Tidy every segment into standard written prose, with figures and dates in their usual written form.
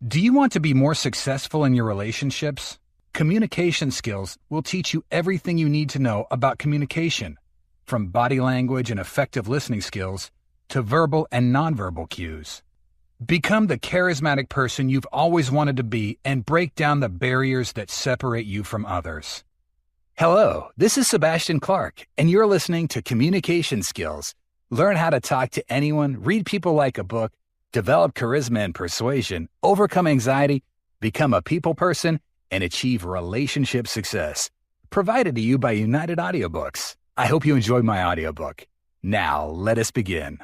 Do you want to be more successful in your relationships? Communication skills will teach you everything you need to know about communication, from body language and effective listening skills to verbal and nonverbal cues. Become the charismatic person you've always wanted to be and break down the barriers that separate you from others. Hello, this is Sebastian Clark, and you're listening to Communication Skills. Learn how to talk to anyone, read people like a book, develop charisma and persuasion, overcome anxiety, become a people person, and achieve relationship success. Provided to you by United Audiobooks. I hope you enjoyed my audiobook. Now, let us begin.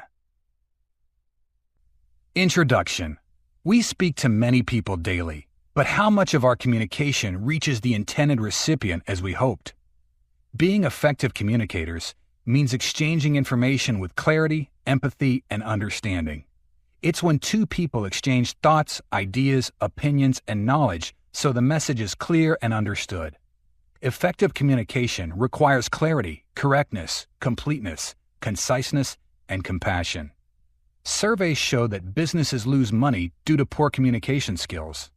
Introduction. We speak to many people daily, but how much of our communication reaches the intended recipient as we hoped? Being effective communicators means exchanging information with clarity, empathy, and understanding. It's when two people exchange thoughts, ideas, opinions, and knowledge so the message is clear and understood. Effective communication requires clarity, correctness, completeness, conciseness, and compassion. Surveys show that businesses lose money due to poor communication skills.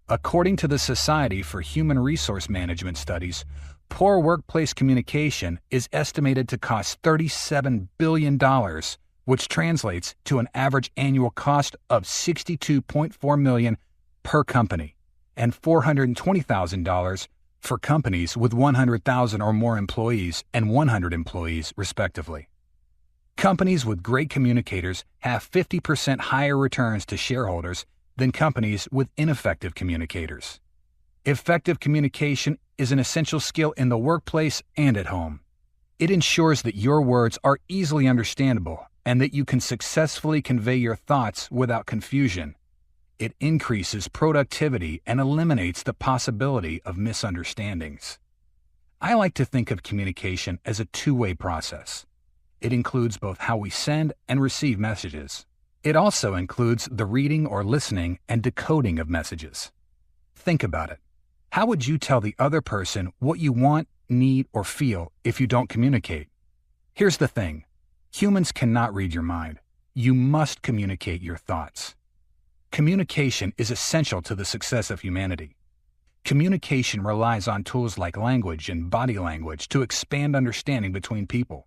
According to the Society for Human Resource Management studies, poor workplace communication is estimated to cost $37 billion, which translates to an average annual cost of $62.4 million per company and $420,000 for companies with 100,000 or more employees and 100 employees, respectively. Companies with great communicators have 50% higher returns to shareholders than companies with ineffective communicators. Effective communication is an essential skill in the workplace and at home. It ensures that your words are easily understandable and that you can successfully convey your thoughts without confusion. It increases productivity and eliminates the possibility of misunderstandings. I like to think of communication as a two-way process. It includes both how we send and receive messages. It also includes the reading or listening and decoding of messages. Think about it. How would you tell the other person what you want, need, or feel if you don't communicate? Here's the thing. Humans cannot read your mind. You must communicate your thoughts. Communication is essential to the success of humanity. Communication relies on tools like language and body language to expand understanding between people.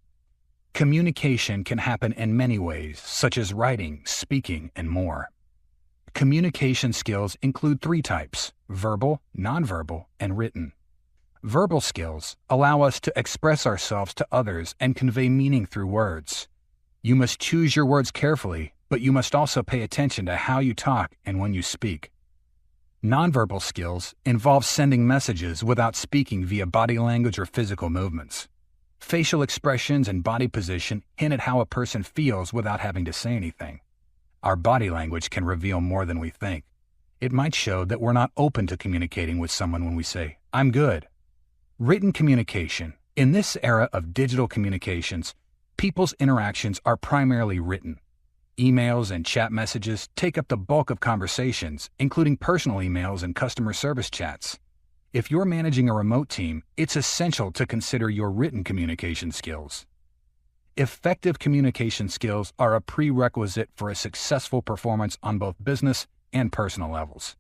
Communication can happen in many ways, such as writing, speaking, and more. Communication skills include three types: verbal, nonverbal, and written. Verbal skills allow us to express ourselves to others and convey meaning through words. You must choose your words carefully, but you must also pay attention to how you talk and when you speak. Nonverbal skills involve sending messages without speaking via body language or physical movements. Facial expressions and body position hint at how a person feels without having to say anything. Our body language can reveal more than we think. It might show that we're not open to communicating with someone when we say, "I'm good." Written communication. In this era of digital communications, people's interactions are primarily written. Emails and chat messages take up the bulk of conversations, including personal emails and customer service chats. If you're managing a remote team, it's essential to consider your written communication skills. Effective communication skills are a prerequisite for a successful performance on both business and personal levels.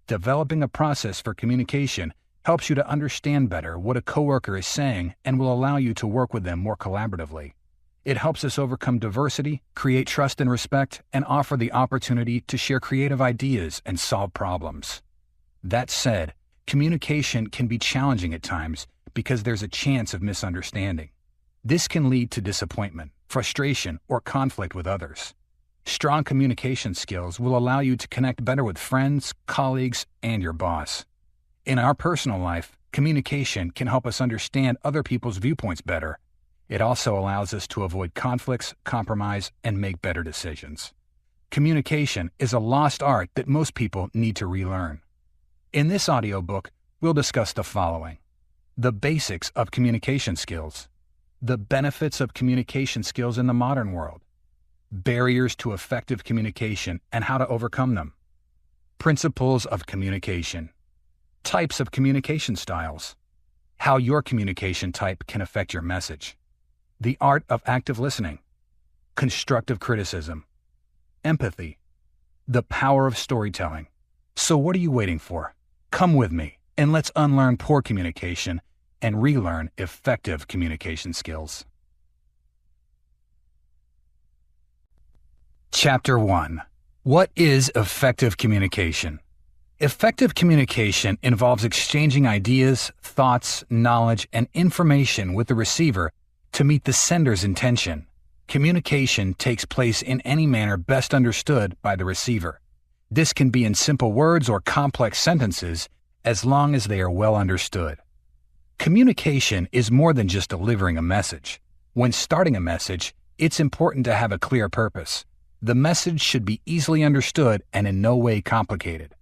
Developing a process for communication helps you to understand better what a coworker is saying and will allow you to work with them more collaboratively. It helps us overcome diversity, create trust and respect, and offer the opportunity to share creative ideas and solve problems. That said, communication can be challenging at times because there's a chance of misunderstanding. This can lead to disappointment, frustration, or conflict with others. Strong communication skills will allow you to connect better with friends, colleagues, and your boss. In our personal life, communication can help us understand other people's viewpoints better. It also allows us to avoid conflicts, compromise, and make better decisions. Communication is a lost art that most people need to relearn. In this audiobook, we'll discuss the following: the basics of communication skills, the benefits of communication skills in the modern world, barriers to effective communication and how to overcome them, principles of communication, types of communication styles, how your communication type can affect your message, the art of active listening, constructive criticism, empathy, the power of storytelling, So what are you waiting for? Come with me, and let's unlearn poor communication and relearn effective communication skills. Chapter 1. What is effective communication? Effective communication involves exchanging ideas, thoughts, knowledge, and information with the receiver to meet the sender's intention. Communication takes place in any manner best understood by the receiver. This can be in simple words or complex sentences, as long as they are well understood. Communication is more than just delivering a message. When starting a message, it's important to have a clear purpose. The message should be easily understood and in no way complicated.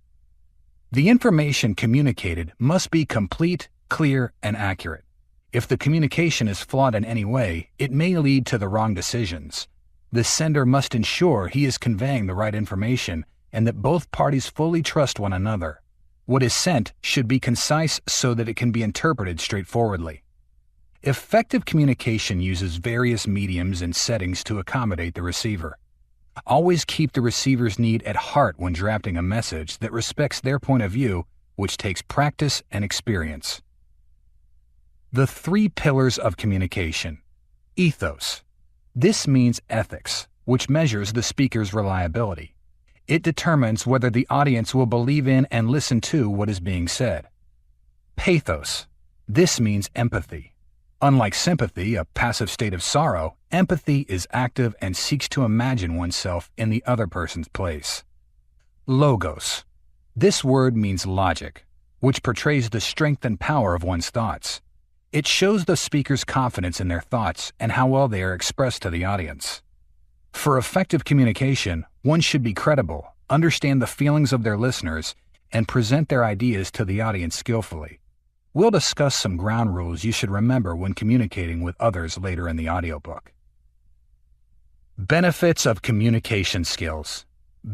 The information communicated must be complete, clear, and accurate. If the communication is flawed in any way, it may lead to the wrong decisions. The sender must ensure he is conveying the right information and that both parties fully trust one another. What is sent should be concise so that it can be interpreted straightforwardly. Effective communication uses various mediums and settings to accommodate the receiver. Always keep the receiver's need at heart when drafting a message that respects their point of view, which takes practice and experience. The 3 pillars of communication. Ethos. This means ethics, which measures the speaker's reliability. It determines whether the audience will believe in and listen to what is being said. Pathos. This means empathy. Unlike sympathy, a passive state of sorrow, empathy is active and seeks to imagine oneself in the other person's place. Logos. This word means logic, which portrays the strength and power of one's thoughts. It shows the speaker's confidence in their thoughts and how well they are expressed to the audience. For effective communication, one should be credible, understand the feelings of their listeners, and present their ideas to the audience skillfully. We'll discuss some ground rules you should remember when communicating with others later in the audiobook. Benefits of communication skills.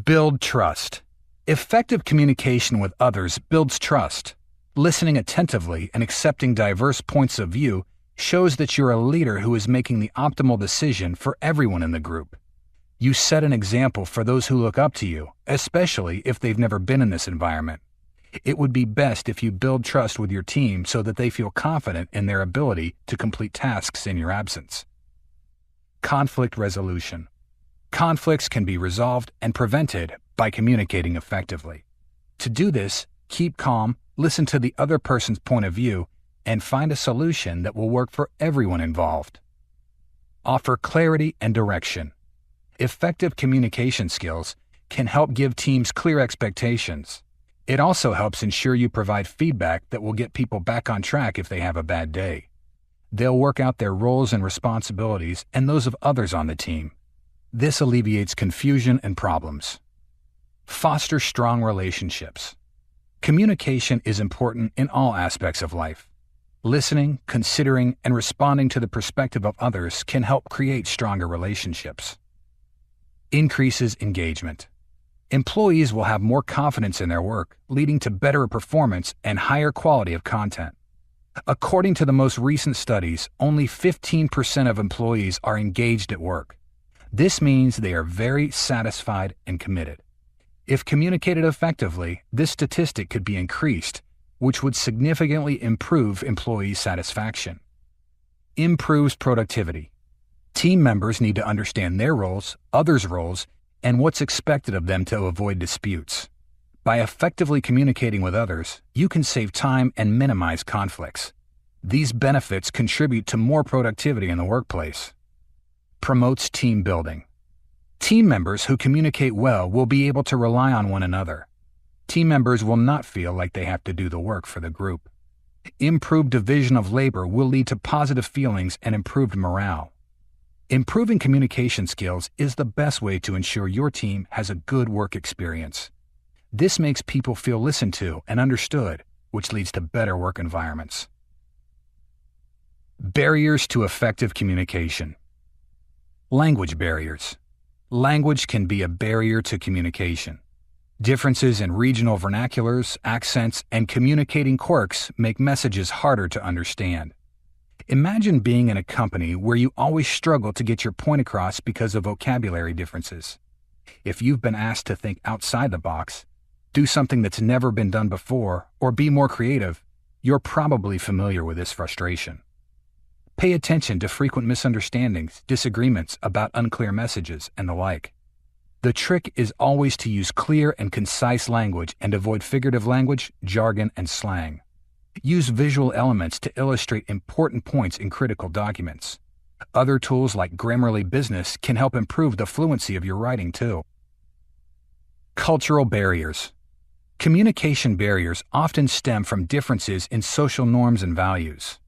Build trust. Effective communication with others builds trust. Listening attentively and accepting diverse points of view shows that you're a leader who is making the optimal decision for everyone in the group. You set an example for those who look up to you, especially if they've never been in this environment. It would be best if you build trust with your team so that they feel confident in their ability to complete tasks in your absence. Conflict resolution. Conflicts can be resolved and prevented by communicating effectively. To do this, keep calm, listen to the other person's point of view, and find a solution that will work for everyone involved. Offer clarity and direction. Effective communication skills can help give teams clear expectations. It also helps ensure you provide feedback that will get people back on track if they have a bad day. They'll work out their roles and responsibilities and those of others on the team. This alleviates confusion and problems. Foster strong relationships. Communication is important in all aspects of life. Listening, considering, and responding to the perspective of others can help create stronger relationships. Increases engagement. Employees will have more confidence in their work, leading to better performance and higher quality of content. According to the most recent studies, only 15% of employees are engaged at work. This means they are very satisfied and committed. If communicated effectively, this statistic could be increased, which would significantly improve employee satisfaction. Improves productivity. Team members need to understand their roles, others' roles, and what's expected of them to avoid disputes. By effectively communicating with others, you can save time and minimize conflicts. These benefits contribute to more productivity in the workplace. Promotes team building. Team members who communicate well will be able to rely on one another. Team members will not feel like they have to do the work for the group. Improved division of labor will lead to positive feelings and improved morale. Improving communication skills is the best way to ensure your team has a good work experience. This makes people feel listened to and understood, which leads to better work environments. Barriers to effective communication. Language barriers. Language can be a barrier to communication. Differences in regional vernaculars, accents, and communicating quirks make messages harder to understand. Imagine being in a company where you always struggle to get your point across because of vocabulary differences. If you've been asked to think outside the box, do something that's never been done before, or be more creative, you're probably familiar with this frustration. Pay attention to frequent misunderstandings, disagreements about unclear messages, and the like. The trick is always to use clear and concise language and avoid figurative language, jargon, and slang. Use visual elements to illustrate important points in critical documents. Other tools like Grammarly Business can help improve the fluency of your writing too. Cultural barriers. Communication barriers often stem from differences in social norms and values.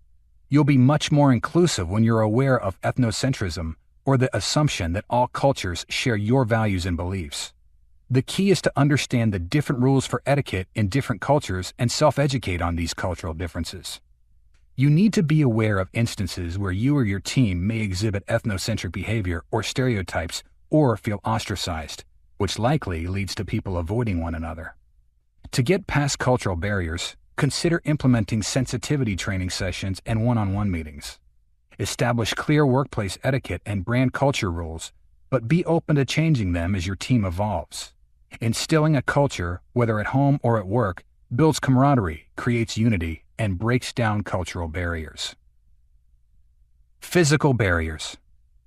You'll be much more inclusive when you're aware of ethnocentrism or the assumption that all cultures share your values and beliefs. The key is to understand the different rules for etiquette in different cultures and self-educate on these cultural differences. You need to be aware of instances where you or your team may exhibit ethnocentric behavior or stereotypes or feel ostracized, which likely leads to people avoiding one another. To get past cultural barriers, consider implementing sensitivity training sessions and one-on-one meetings. Establish clear workplace etiquette and brand culture rules, but be open to changing them as your team evolves. Instilling a culture, whether at home or at work, builds camaraderie, creates unity, and breaks down cultural barriers. Physical barriers.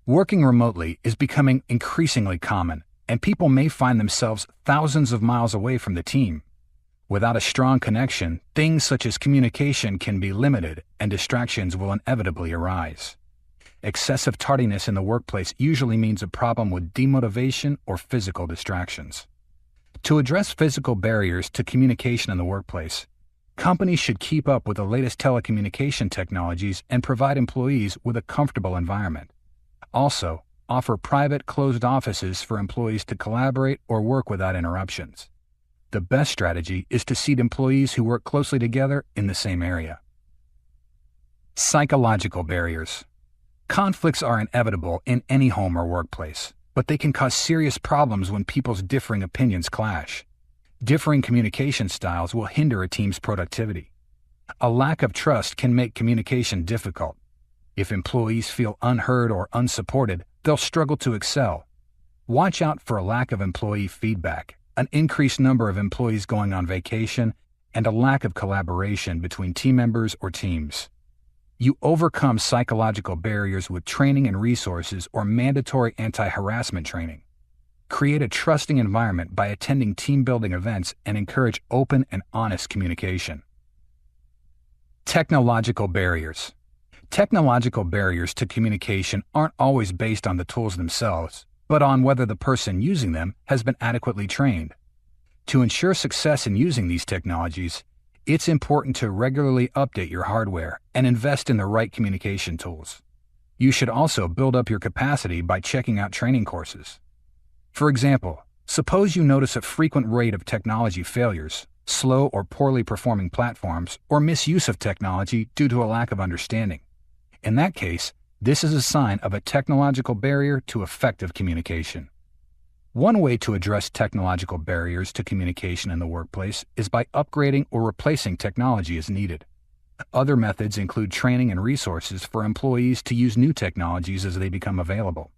Working remotely is becoming increasingly common, and people may find themselves thousands of miles away from the team. Without a strong connection, things such as communication can be limited and distractions will inevitably arise. Excessive tardiness in the workplace usually means a problem with demotivation or physical distractions. To address physical barriers to communication in the workplace, companies should keep up with the latest telecommunication technologies and provide employees with a comfortable environment. Also, offer private, closed offices for employees to collaborate or work without interruptions. The best strategy is to seat employees who work closely together in the same area. Psychological barriers. Conflicts are inevitable in any home or workplace, but they can cause serious problems when people's differing opinions clash. Differing communication styles will hinder a team's productivity. A lack of trust can make communication difficult. If employees feel unheard or unsupported, they'll struggle to excel. Watch out for a lack of employee feedback, an increased number of employees going on vacation, and a lack of collaboration between team members or teams. You overcome psychological barriers with training and resources or mandatory anti-harassment training. Create a trusting environment by attending team-building events and encourage open and honest communication. Technological barriers. Technological barriers to communication aren't always based on the tools themselves, but on whether the person using them has been adequately trained. To ensure success in using these technologies, it's important to regularly update your hardware and invest in the right communication tools. You should also build up your capacity by checking out training courses. For example, suppose you notice a frequent rate of technology failures, slow or poorly performing platforms, or misuse of technology due to a lack of understanding. In that case, this is a sign of a technological barrier to effective communication. One way to address technological barriers to communication in the workplace is by upgrading or replacing technology as needed. Other methods include training and resources for employees to use new technologies as they become available.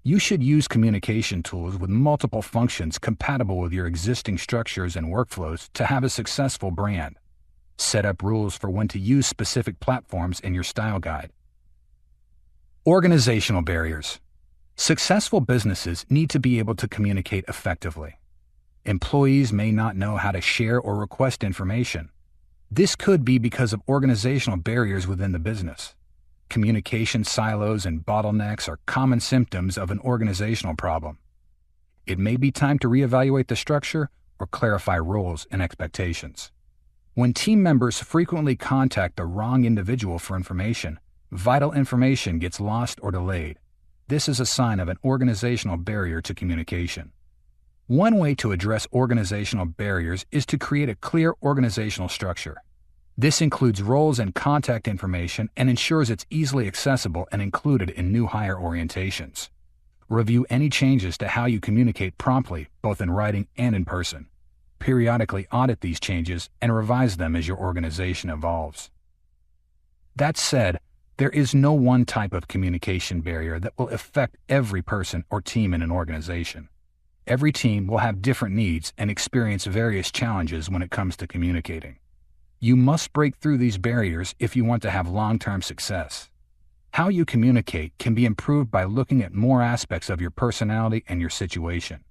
You should use communication tools with multiple functions compatible with your existing structures and workflows to have a successful brand. Set up rules for when to use specific platforms in your style guide. Organizational barriers. Successful businesses need to be able to communicate effectively. Employees may not know how to share or request information. This could be because of organizational barriers within the business. Communication silos and bottlenecks are common symptoms of an organizational problem. It may be time to reevaluate the structure or clarify roles and expectations. When team members frequently contact the wrong individual for information, vital information gets lost or delayed. This is a sign of an organizational barrier to communication. One way to address organizational barriers is to create a clear organizational structure. This includes roles and contact information and ensures it's easily accessible and included in new hire orientations. Review any changes to how you communicate promptly, both in writing and in person. Periodically audit these changes and revise them as your organization evolves. That said, there is no one type of communication barrier that will affect every person or team in an organization. Every team will have different needs and experience various challenges when it comes to communicating. You must break through these barriers if you want to have long-term success. How you communicate can be improved by looking at more aspects of your personality and your situation.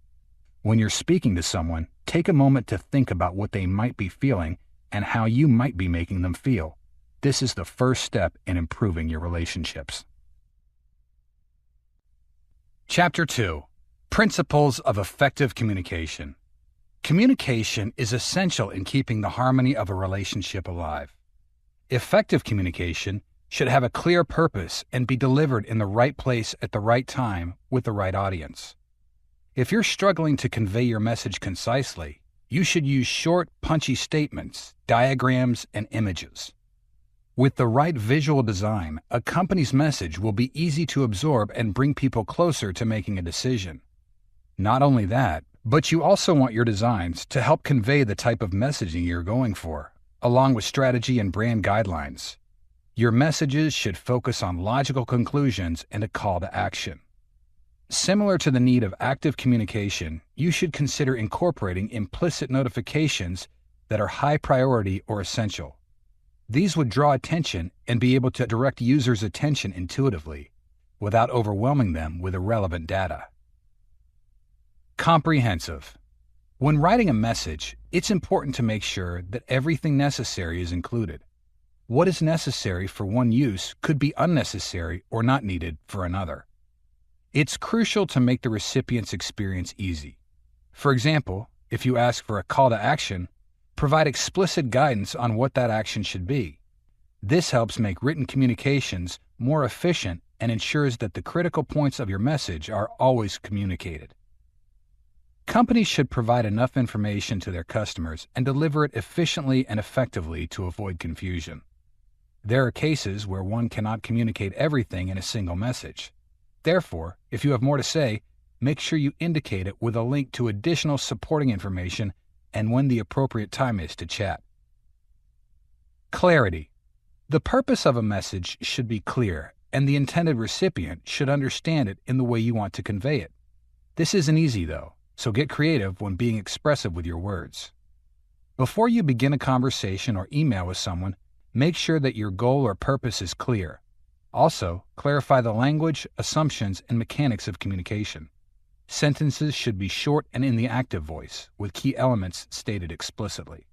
When you're speaking to someone, take a moment to think about what they might be feeling and how you might be making them feel. This is the first step in improving your relationships. Chapter 2. Principles of Effective Communication. Communication is essential in keeping the harmony of a relationship alive. Effective communication should have a clear purpose and be delivered in the right place at the right time with the right audience. If you're struggling to convey your message concisely, you should use short, punchy statements, diagrams, and images. With the right visual design, a company's message will be easy to absorb and bring people closer to making a decision. Not only that, but you also want your designs to help convey the type of messaging you're going for, along with strategy and brand guidelines. Your messages should focus on logical conclusions and a call to action. Similar to the need of active communication, you should consider incorporating implicit notifications that are high priority or essential. These would draw attention and be able to direct users' attention intuitively, without overwhelming them with irrelevant data. Comprehensive. When writing a message, it's important to make sure that everything necessary is included. What is necessary for one use could be unnecessary or not needed for another. It's crucial to make the recipient's experience easy. For example, if you ask for a call to action, provide explicit guidance on what that action should be. This helps make written communications more efficient and ensures that the critical points of your message are always communicated. Companies should provide enough information to their customers and deliver it efficiently and effectively to avoid confusion. There are cases where one cannot communicate everything in a single message. Therefore, if you have more to say, make sure you indicate it with a link to additional supporting information and when the appropriate time is to chat. Clarity. The purpose of a message should be clear, and the intended recipient should understand it in the way you want to convey it. This isn't easy, though, so get creative when being expressive with your words. Before you begin a conversation or email with someone, make sure that your goal or purpose is clear. Also, clarify the language, assumptions, and mechanics of communication. Sentences should be short and in the active voice, with key elements stated explicitly.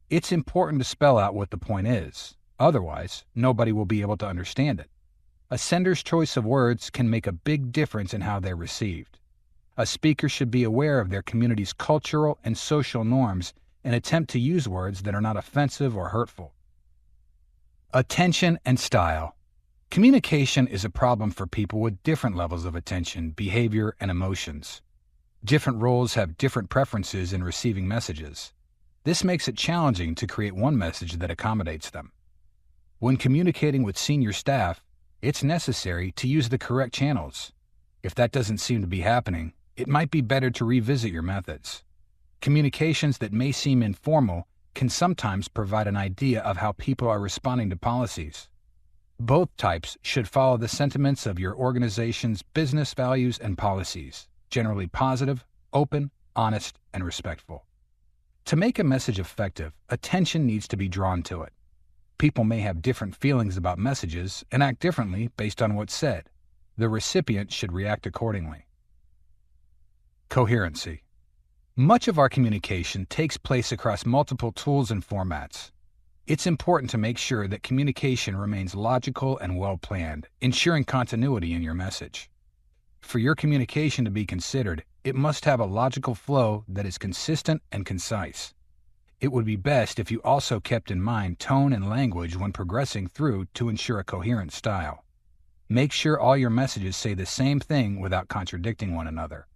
It's important to spell out what the point is. Otherwise, nobody will be able to understand it. A sender's choice of words can make a big difference in how they're received. A speaker should be aware of their community's cultural and social norms and attempt to use words that are not offensive or hurtful. Attention and style. Communication is a problem for people with different levels of attention, behavior, and emotions. Different roles have different preferences in receiving messages. This makes it challenging to create one message that accommodates them. When communicating with senior staff, it's necessary to use the correct channels. If that doesn't seem to be happening, it might be better to revisit your methods. Communications that may seem informal can sometimes provide an idea of how people are responding to policies. Both types should follow the sentiments of your organization's business values and policies, generally positive, open, honest, and respectful. To make a message effective, attention needs to be drawn to it. People may have different feelings about messages and act differently based on what's said. The recipient should react accordingly. Coherency. Much of our communication takes place across multiple tools and formats. It's important to make sure that communication remains logical and well-planned, ensuring continuity in your message. For your communication to be considered, it must have a logical flow that is consistent and concise. It would be best if you also kept in mind tone and language when progressing through to ensure a coherent style. Make sure all your messages say the same thing without contradicting one another.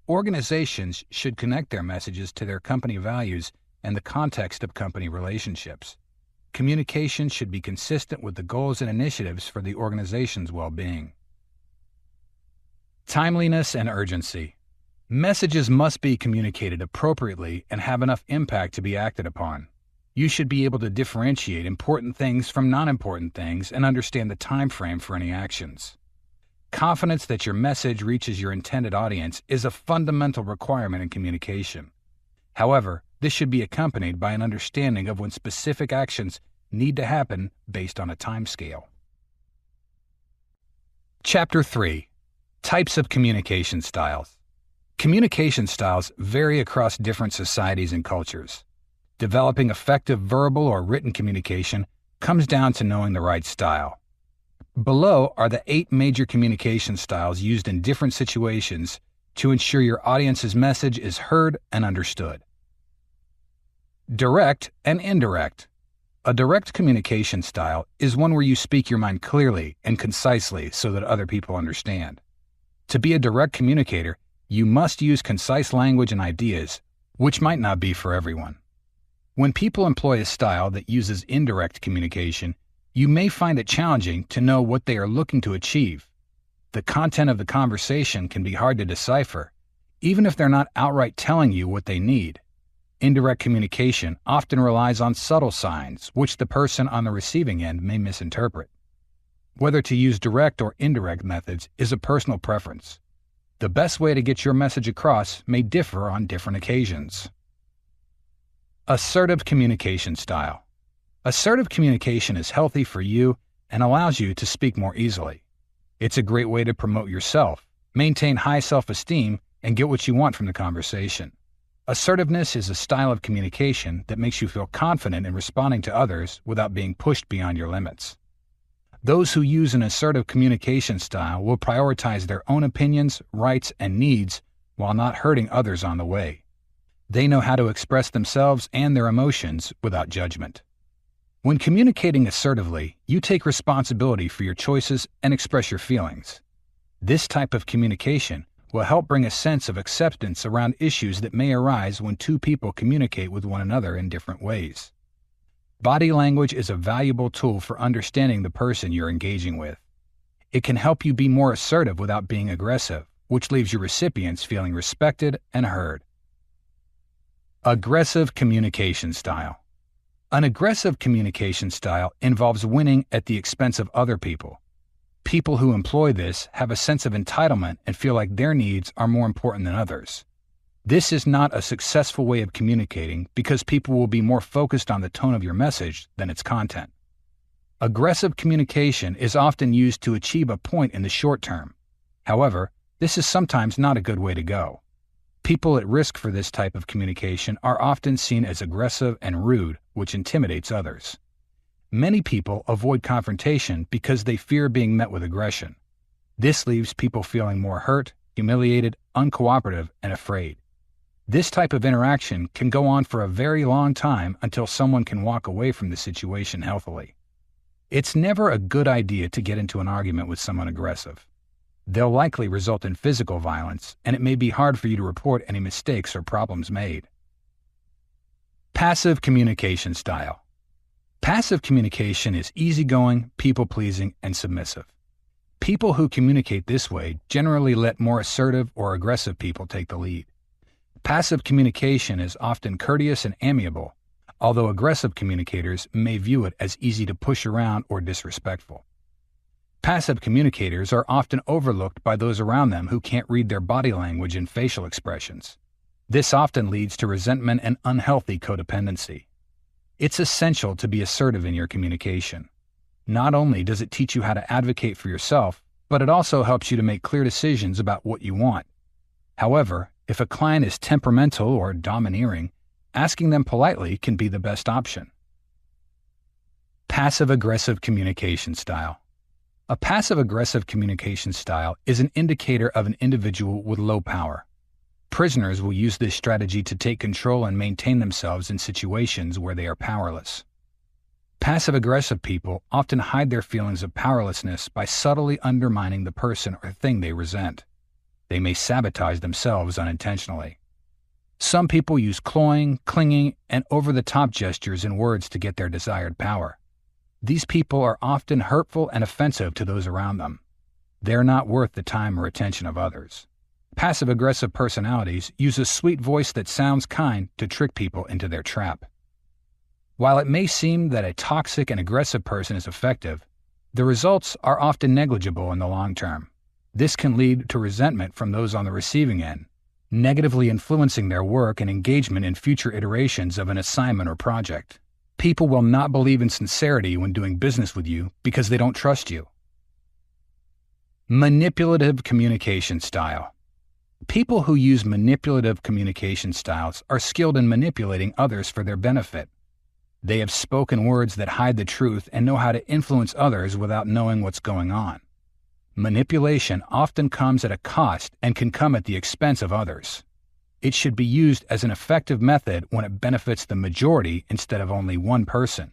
Organizations should connect their messages to their company values and the context of company relationships. Communication should be consistent with the goals and initiatives for the organization's well-being. Timeliness and urgency. Messages must be communicated appropriately and have enough impact to be acted upon. You should be able to differentiate important things from non-important things and understand the time frame for any actions. Confidence that your message reaches your intended audience is a fundamental requirement in communication. However, this should be accompanied by an understanding of when specific actions need to happen based on a time scale. Chapter 3. Types of Communication Styles. Communication styles vary across different societies and cultures. Developing effective verbal or written communication comes down to knowing the right style. Below are the 8 major communication styles used in different situations to ensure your audience's message is heard and understood. Direct and indirect. A direct communication style is one where you speak your mind clearly and concisely so that other people understand. To be a direct communicator, you must use concise language and ideas, which might not be for everyone. When people employ a style that uses indirect communication, you may find it challenging to know what they are looking to achieve. The content of the conversation can be hard to decipher, even if they're not outright telling you what they need. Indirect communication often relies on subtle signs, which the person on the receiving end may misinterpret. Whether to use direct or indirect methods is a personal preference. The best way to get your message across may differ on different occasions. Assertive communication style. Assertive communication is healthy for you and allows you to speak more easily. It's a great way to promote yourself, maintain high self-esteem, and get what you want from the conversation. Assertiveness is a style of communication that makes you feel confident in responding to others without being pushed beyond your limits. Those who use an assertive communication style will prioritize their own opinions, rights, and needs while not hurting others on the way. They know how to express themselves and their emotions without judgment. When communicating assertively, you take responsibility for your choices and express your feelings. This type of communication will help bring a sense of acceptance around issues that may arise when two people communicate with one another in different ways. Body language is a valuable tool for understanding the person you're engaging with. It can help you be more assertive without being aggressive, which leaves your recipients feeling respected and heard. Aggressive communication style. An aggressive communication style involves winning at the expense of other people. People who employ this have a sense of entitlement and feel like their needs are more important than others. This is not a successful way of communicating because people will be more focused on the tone of your message than its content. Aggressive communication is often used to achieve a point in the short term. However, this is sometimes not a good way to go. People at risk for this type of communication are often seen as aggressive and rude, which intimidates others. Many people avoid confrontation because they fear being met with aggression. This leaves people feeling more hurt, humiliated, uncooperative, and afraid. This type of interaction can go on for a very long time until someone can walk away from the situation healthily. It's never a good idea to get into an argument with someone aggressive. They'll likely result in physical violence, and it may be hard for you to report any mistakes or problems made. Passive communication style. Passive communication is easygoing, people-pleasing, and submissive. People who communicate this way generally let more assertive or aggressive people take the lead. Passive communication is often courteous and amiable, although aggressive communicators may view it as easy to push around or disrespectful. Passive communicators are often overlooked by those around them who can't read their body language and facial expressions. This often leads to resentment and unhealthy codependency. It's essential to be assertive in your communication. Not only does it teach you how to advocate for yourself, but it also helps you to make clear decisions about what you want. However, if a client is temperamental or domineering, asking them politely can be the best option. Passive-aggressive communication style. A passive-aggressive communication style is an indicator of an individual with low power. Prisoners will use this strategy to take control and maintain themselves in situations where they are powerless. Passive-aggressive people often hide their feelings of powerlessness by subtly undermining the person or thing they resent. They may sabotage themselves unintentionally. Some people use cloying, clinging, and over-the-top gestures and words to get their desired power. These people are often hurtful and offensive to those around them. They're not worth the time or attention of others. Passive-aggressive personalities use a sweet voice that sounds kind to trick people into their trap. While it may seem that a toxic and aggressive person is effective, the results are often negligible in the long term. This can lead to resentment from those on the receiving end, negatively influencing their work and engagement in future iterations of an assignment or project. People will not believe in sincerity when doing business with you because they don't trust you. Manipulative communication style. People who use manipulative communication styles are skilled in manipulating others for their benefit. They have spoken words that hide the truth and know how to influence others without knowing what's going on. Manipulation often comes at a cost and can come at the expense of others. It should be used as an effective method when it benefits the majority instead of only one person.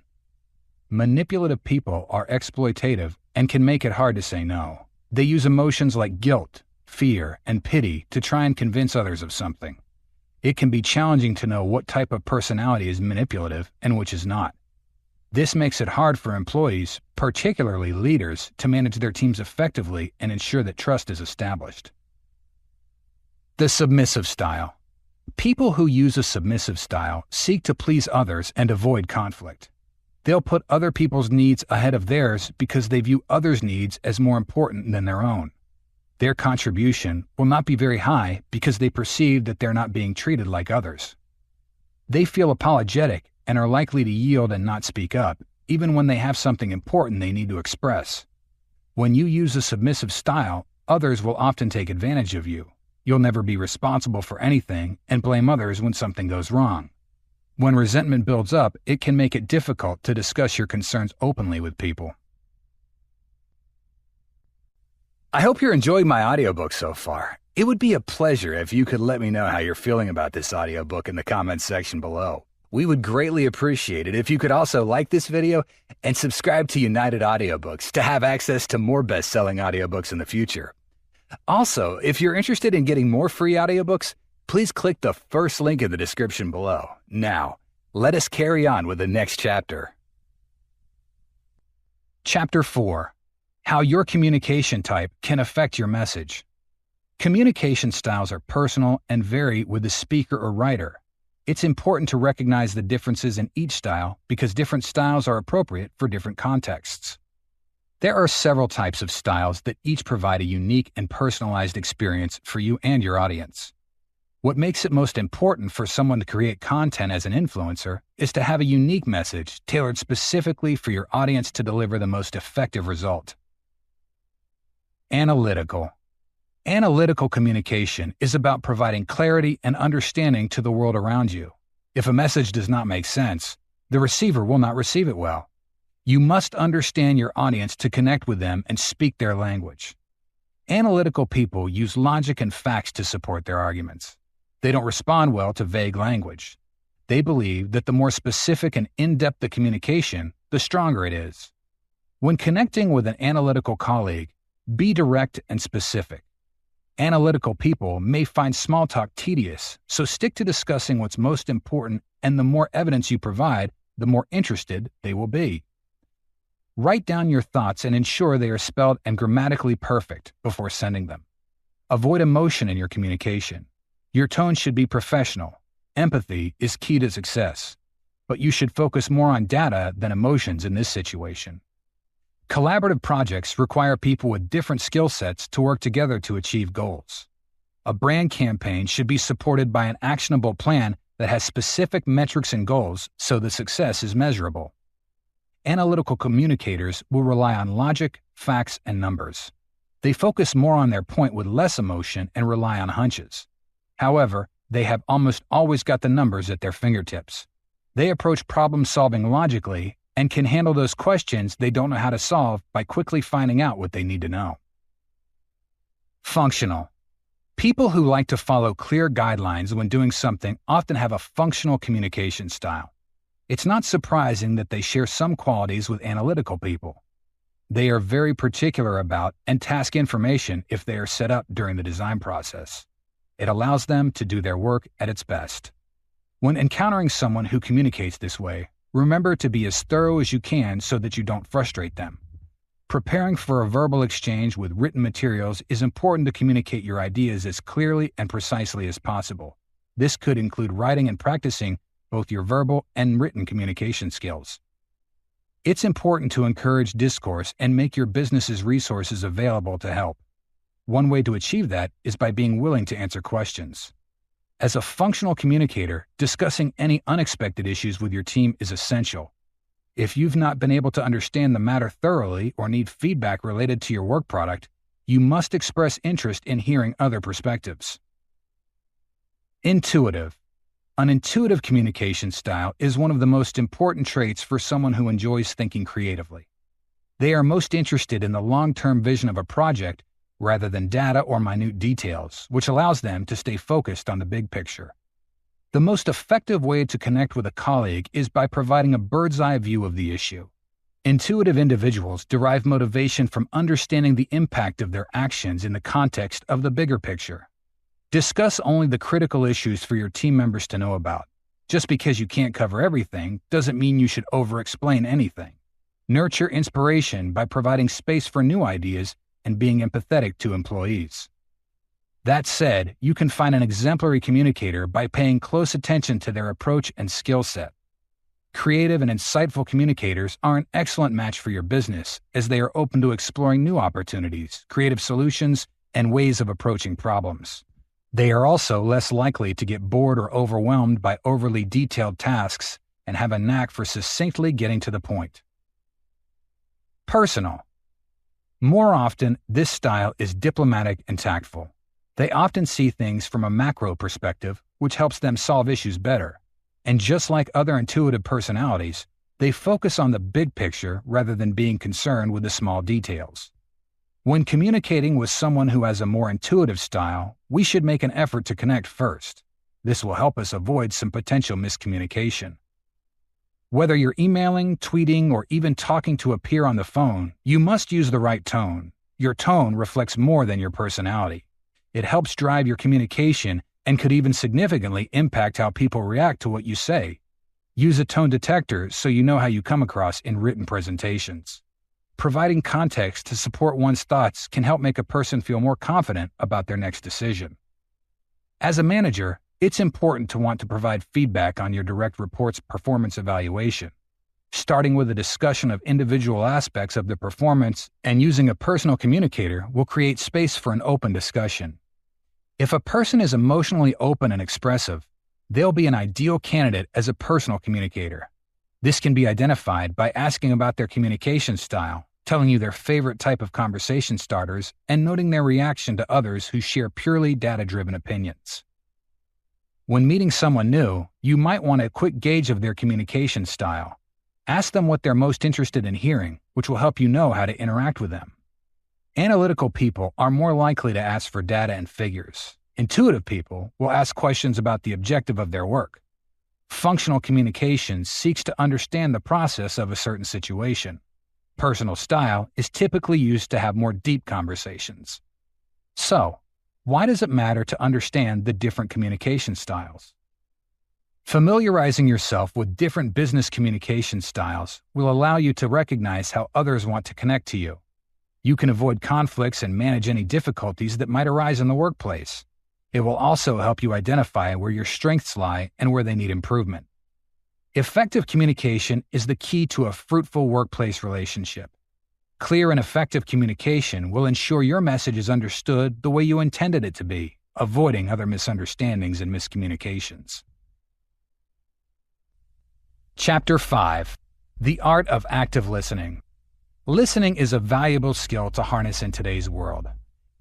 Manipulative people are exploitative and can make it hard to say no. They use emotions like guilt, fear, and pity to try and convince others of something. It can be challenging to know what type of personality is manipulative and which is not. This makes it hard for employees, particularly leaders, to manage their teams effectively and ensure that trust is established. The submissive style. People who use a submissive style seek to please others and avoid conflict. They'll put other people's needs ahead of theirs because they view others' needs as more important than their own. Their contribution will not be very high because they perceive that they're not being treated like others. They feel apologetic and are likely to yield and not speak up, even when they have something important they need to express. When you use a submissive style, others will often take advantage of you. You'll never be responsible for anything and blame others when something goes wrong. When resentment builds up, it can make it difficult to discuss your concerns openly with people. I hope you're enjoying my audiobook so far. It would be a pleasure if you could let me know how you're feeling about this audiobook in the comments section below. We would greatly appreciate it if you could also like this video and subscribe to United Audiobooks to have access to more best-selling audiobooks in the future. Also, if you're interested in getting more free audiobooks, please click the first link in the description below. Now, let us carry on with the next chapter. Chapter 4. How your communication type can affect your message. Communication styles are personal and vary with the speaker or writer. It's important to recognize the differences in each style because different styles are appropriate for different contexts. There are several types of styles that each provide a unique and personalized experience for you and your audience. What makes it most important for someone to create content as an influencer is to have a unique message tailored specifically for your audience to deliver the most effective result. Analytical. Analytical communication is about providing clarity and understanding to the world around you. If a message does not make sense, the receiver will not receive it well. You must understand your audience to connect with them and speak their language. Analytical people use logic and facts to support their arguments. They don't respond well to vague language. They believe that the more specific and in-depth the communication, the stronger it is. When connecting with an analytical colleague, be direct and specific. Analytical people may find small talk tedious, so stick to discussing what's most important, and the more evidence you provide, the more interested they will be. Write down your thoughts and ensure they are spelled and grammatically perfect before sending them. Avoid emotion in your communication. Your tone should be professional. Empathy is key to success, but you should focus more on data than emotions in this situation. Collaborative projects require people with different skill sets to work together to achieve goals. A brand campaign should be supported by an actionable plan that has specific metrics and goals so the success is measurable. Analytical communicators will rely on logic, facts, and numbers. They focus more on their point with less emotion and rely on hunches. However, they have almost always got the numbers at their fingertips. They approach problem-solving logically and can handle those questions they don't know how to solve by quickly finding out what they need to know. Functional. People who like to follow clear guidelines when doing something often have a functional communication style. It's not surprising that they share some qualities with analytical people. They are very particular about and task information if they are set up during the design process. It allows them to do their work at its best. When encountering someone who communicates this way, remember to be as thorough as you can so that you don't frustrate them. Preparing for a verbal exchange with written materials is important to communicate your ideas as clearly and precisely as possible. This could include writing and practicing both your verbal and written communication skills. It's important to encourage discourse and make your business's resources available to help. One way to achieve that is by being willing to answer questions. As a functional communicator, discussing any unexpected issues with your team is essential. If you've not been able to understand the matter thoroughly or need feedback related to your work product, you must express interest in hearing other perspectives. Intuitive. An intuitive communication style is one of the most important traits for someone who enjoys thinking creatively. They are most interested in the long-term vision of a project rather than data or minute details, which allows them to stay focused on the big picture. The most effective way to connect with a colleague is by providing a bird's-eye view of the issue. Intuitive individuals derive motivation from understanding the impact of their actions in the context of the bigger picture. Discuss only the critical issues for your team members to know about. Just because you can't cover everything doesn't mean you should over-explain anything. Nurture inspiration by providing space for new ideas and being empathetic to employees. That said, you can find an exemplary communicator by paying close attention to their approach and skill set. Creative and insightful communicators are an excellent match for your business, as they are open to exploring new opportunities, creative solutions, and ways of approaching problems. They are also less likely to get bored or overwhelmed by overly detailed tasks and have a knack for succinctly getting to the point. Personal. More often, this style is diplomatic and tactful. They often see things from a macro perspective, which helps them solve issues better. And just like other intuitive personalities, they focus on the big picture rather than being concerned with the small details. When communicating with someone who has a more intuitive style, we should make an effort to connect first. This will help us avoid some potential miscommunication. Whether you're emailing, tweeting, or even talking to a peer on the phone, you must use the right tone. Your tone reflects more than your personality. It helps drive your communication and could even significantly impact how people react to what you say. Use a tone detector so you know how you come across in written presentations. Providing context to support one's thoughts can help make a person feel more confident about their next decision. As a manager, it's important to want to provide feedback on your direct report's performance evaluation. Starting with a discussion of individual aspects of the performance and using a personal communicator will create space for an open discussion. If a person is emotionally open and expressive, they'll be an ideal candidate as a personal communicator. This can be identified by asking about their communication style, telling you their favorite type of conversation starters, and noting their reaction to others who share purely data-driven opinions. When meeting someone new, you might want a quick gauge of their communication style. Ask them what they're most interested in hearing, which will help you know how to interact with them. Analytical people are more likely to ask for data and figures. Intuitive people will ask questions about the objective of their work. Functional communication seeks to understand the process of a certain situation. Personal style is typically used to have more deep conversations. So, why does it matter to understand the different communication styles? Familiarizing yourself with different business communication styles will allow you to recognize how others want to connect to you. You can avoid conflicts and manage any difficulties that might arise in the workplace. It will also help you identify where your strengths lie and where they need improvement. Effective communication is the key to a fruitful workplace relationship. Clear and effective communication will ensure your message is understood the way you intended it to be, avoiding other misunderstandings and miscommunications. Chapter 5. The Art of Active Listening. Listening is a valuable skill to harness in today's world.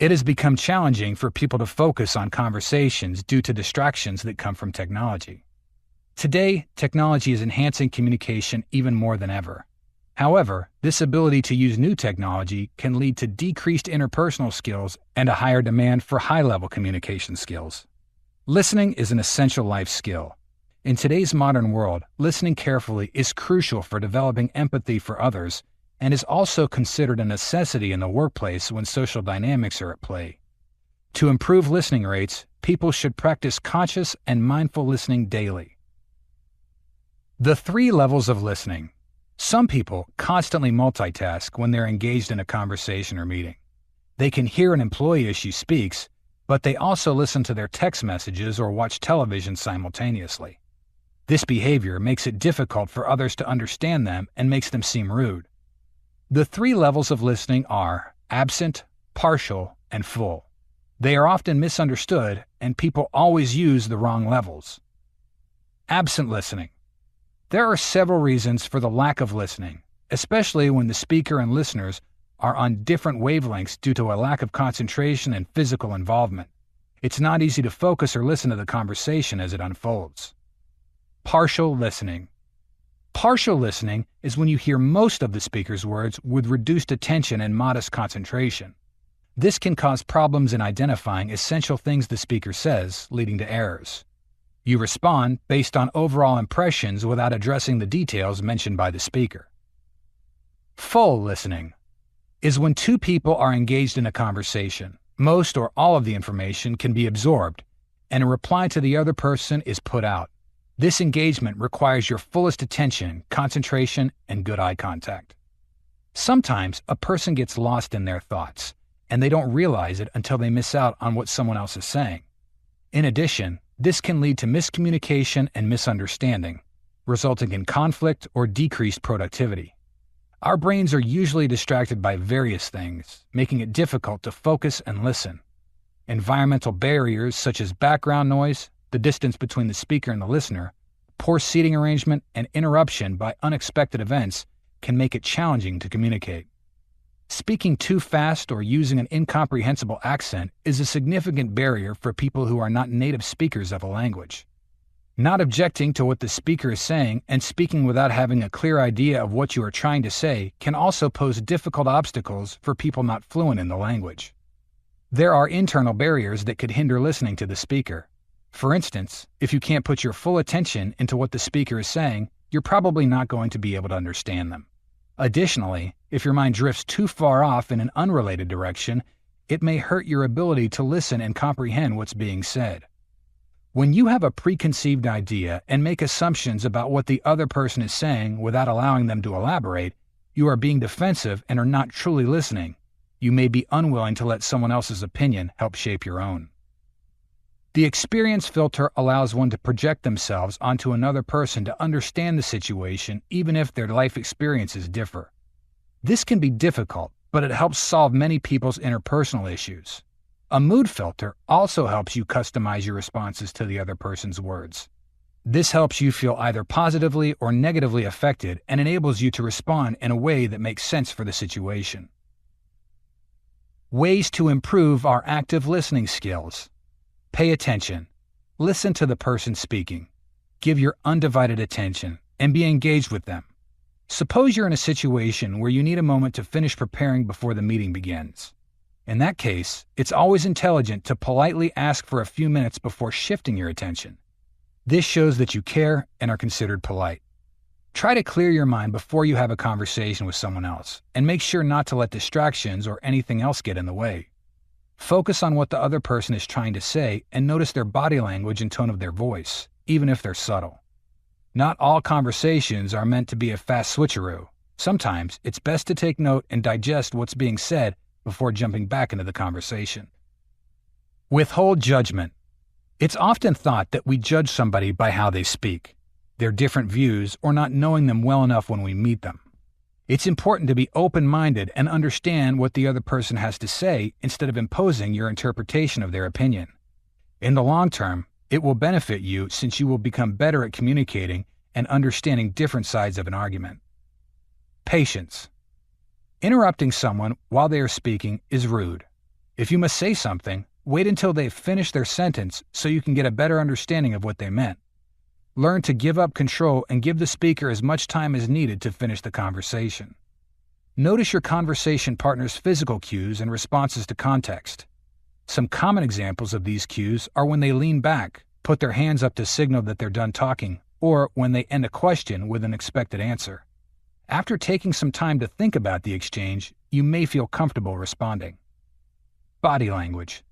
It has become challenging for people to focus on conversations due to distractions that come from technology. Today, technology is enhancing communication even more than ever. However, this ability to use new technology can lead to decreased interpersonal skills and a higher demand for high-level communication skills. Listening is an essential life skill. In today's modern world, listening carefully is crucial for developing empathy for others and is also considered a necessity in the workplace when social dynamics are at play. To improve listening rates, people should practice conscious and mindful listening daily. The 3 levels of listening. Some people constantly multitask when they're engaged in a conversation or meeting. They can hear an employee as she speaks, but they also listen to their text messages or watch television simultaneously. This behavior makes it difficult for others to understand them and makes them seem rude. The 3 levels of listening are absent, partial, and full. They are often misunderstood, and people always use the wrong levels. Absent listening. There are several reasons for the lack of listening, especially when the speaker and listeners are on different wavelengths due to a lack of concentration and physical involvement. It's not easy to focus or listen to the conversation as it unfolds. Partial listening. Partial listening is when you hear most of the speaker's words with reduced attention and modest concentration. This can cause problems in identifying essential things the speaker says, leading to errors. You respond based on overall impressions without addressing the details mentioned by the speaker. Full listening is when two people are engaged in a conversation. Most or all of the information can be absorbed, and a reply to the other person is put out. This engagement requires your fullest attention, concentration, and good eye contact. Sometimes a person gets lost in their thoughts, and they don't realize it until they miss out on what someone else is saying. In addition, this can lead to miscommunication and misunderstanding, resulting in conflict or decreased productivity. Our brains are usually distracted by various things, making it difficult to focus and listen. Environmental barriers such as background noise, the distance between the speaker and the listener, poor seating arrangement, and interruption by unexpected events can make it challenging to communicate. Speaking too fast or using an incomprehensible accent is a significant barrier for people who are not native speakers of a language. Not objecting to what the speaker is saying and speaking without having a clear idea of what you are trying to say can also pose difficult obstacles for people not fluent in the language. There are internal barriers that could hinder listening to the speaker. For instance, if you can't put your full attention into what the speaker is saying, you're probably not going to be able to understand them. Additionally, if your mind drifts too far off in an unrelated direction, it may hurt your ability to listen and comprehend what's being said. When you have a preconceived idea and make assumptions about what the other person is saying without allowing them to elaborate, you are being defensive and are not truly listening. You may be unwilling to let someone else's opinion help shape your own. The experience filter allows one to project themselves onto another person to understand the situation even if their life experiences differ. This can be difficult, but it helps solve many people's interpersonal issues. A mood filter also helps you customize your responses to the other person's words. This helps you feel either positively or negatively affected and enables you to respond in a way that makes sense for the situation. Ways to improve our active listening skills. Pay attention. Listen to the person speaking. Give your undivided attention and be engaged with them. Suppose you're in a situation where you need a moment to finish preparing before the meeting begins. In that case, it's always intelligent to politely ask for a few minutes before shifting your attention. This shows that you care and are considered polite. Try to clear your mind before you have a conversation with someone else, and make sure not to let distractions or anything else get in the way. Focus on what the other person is trying to say and notice their body language and tone of their voice, even if they're subtle. Not all conversations are meant to be a fast switcheroo. Sometimes it's best to take note and digest what's being said before jumping back into the conversation. Withhold judgment. It's often thought that we judge somebody by how they speak, their different views, or not knowing them well enough when we meet them. It's important to be open-minded and understand what the other person has to say instead of imposing your interpretation of their opinion. In the long term, it will benefit you since you will become better at communicating and understanding different sides of an argument. Patience. Interrupting someone while they are speaking is rude. If you must say something, wait until they've finished their sentence so you can get a better understanding of what they meant. Learn to give up control and give the speaker as much time as needed to finish the conversation. Notice your conversation partner's physical cues and responses to context. Some common examples of these cues are when they lean back, put their hands up to signal that they're done talking, or when they end a question with an expected answer. After taking some time to think about the exchange, you may feel comfortable responding. Body language.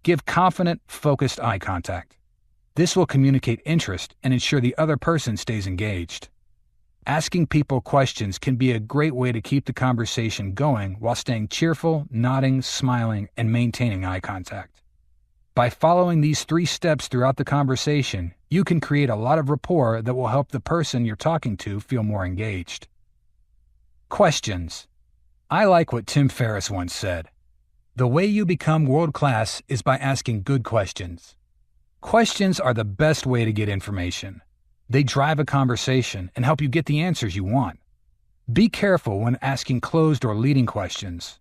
Give confident, focused eye contact. This will communicate interest and ensure the other person stays engaged. Asking people questions can be a great way to keep the conversation going while staying cheerful, nodding, smiling, and maintaining eye contact. By following these 3 steps throughout the conversation, you can create a lot of rapport that will help the person you're talking to feel more engaged. Questions. I like what Tim Ferriss once said. The way you become world-class is by asking good questions. Questions are the best way to get information. They drive a conversation and help you get the answers you want. Be careful when asking closed or leading questions.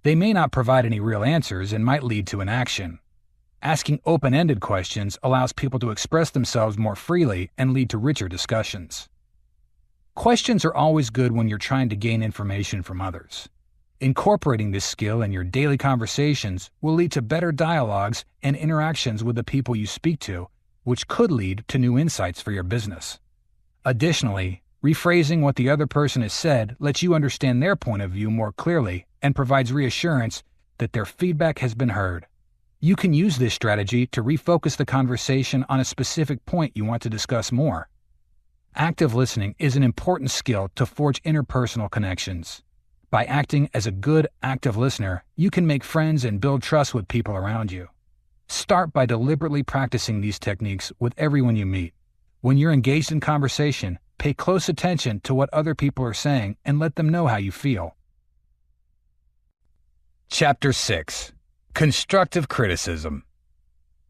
They may not provide any real answers and might lead to inaction. Asking open-ended questions allows people to express themselves more freely and lead to richer discussions. Questions are always good when you're trying to gain information from others. Incorporating this skill in your daily conversations will lead to better dialogues and interactions with the people you speak to, which could lead to new insights for your business. Additionally, rephrasing what the other person has said lets you understand their point of view more clearly and provides reassurance that their feedback has been heard. You can use this strategy to refocus the conversation on a specific point you want to discuss more. Active listening is an important skill to forge interpersonal connections. By acting as a good, active listener, you can make friends and build trust with people around you. Start by deliberately practicing these techniques with everyone you meet. When you're engaged in conversation, pay close attention to what other people are saying and let them know how you feel. Chapter 6. Constructive Criticism.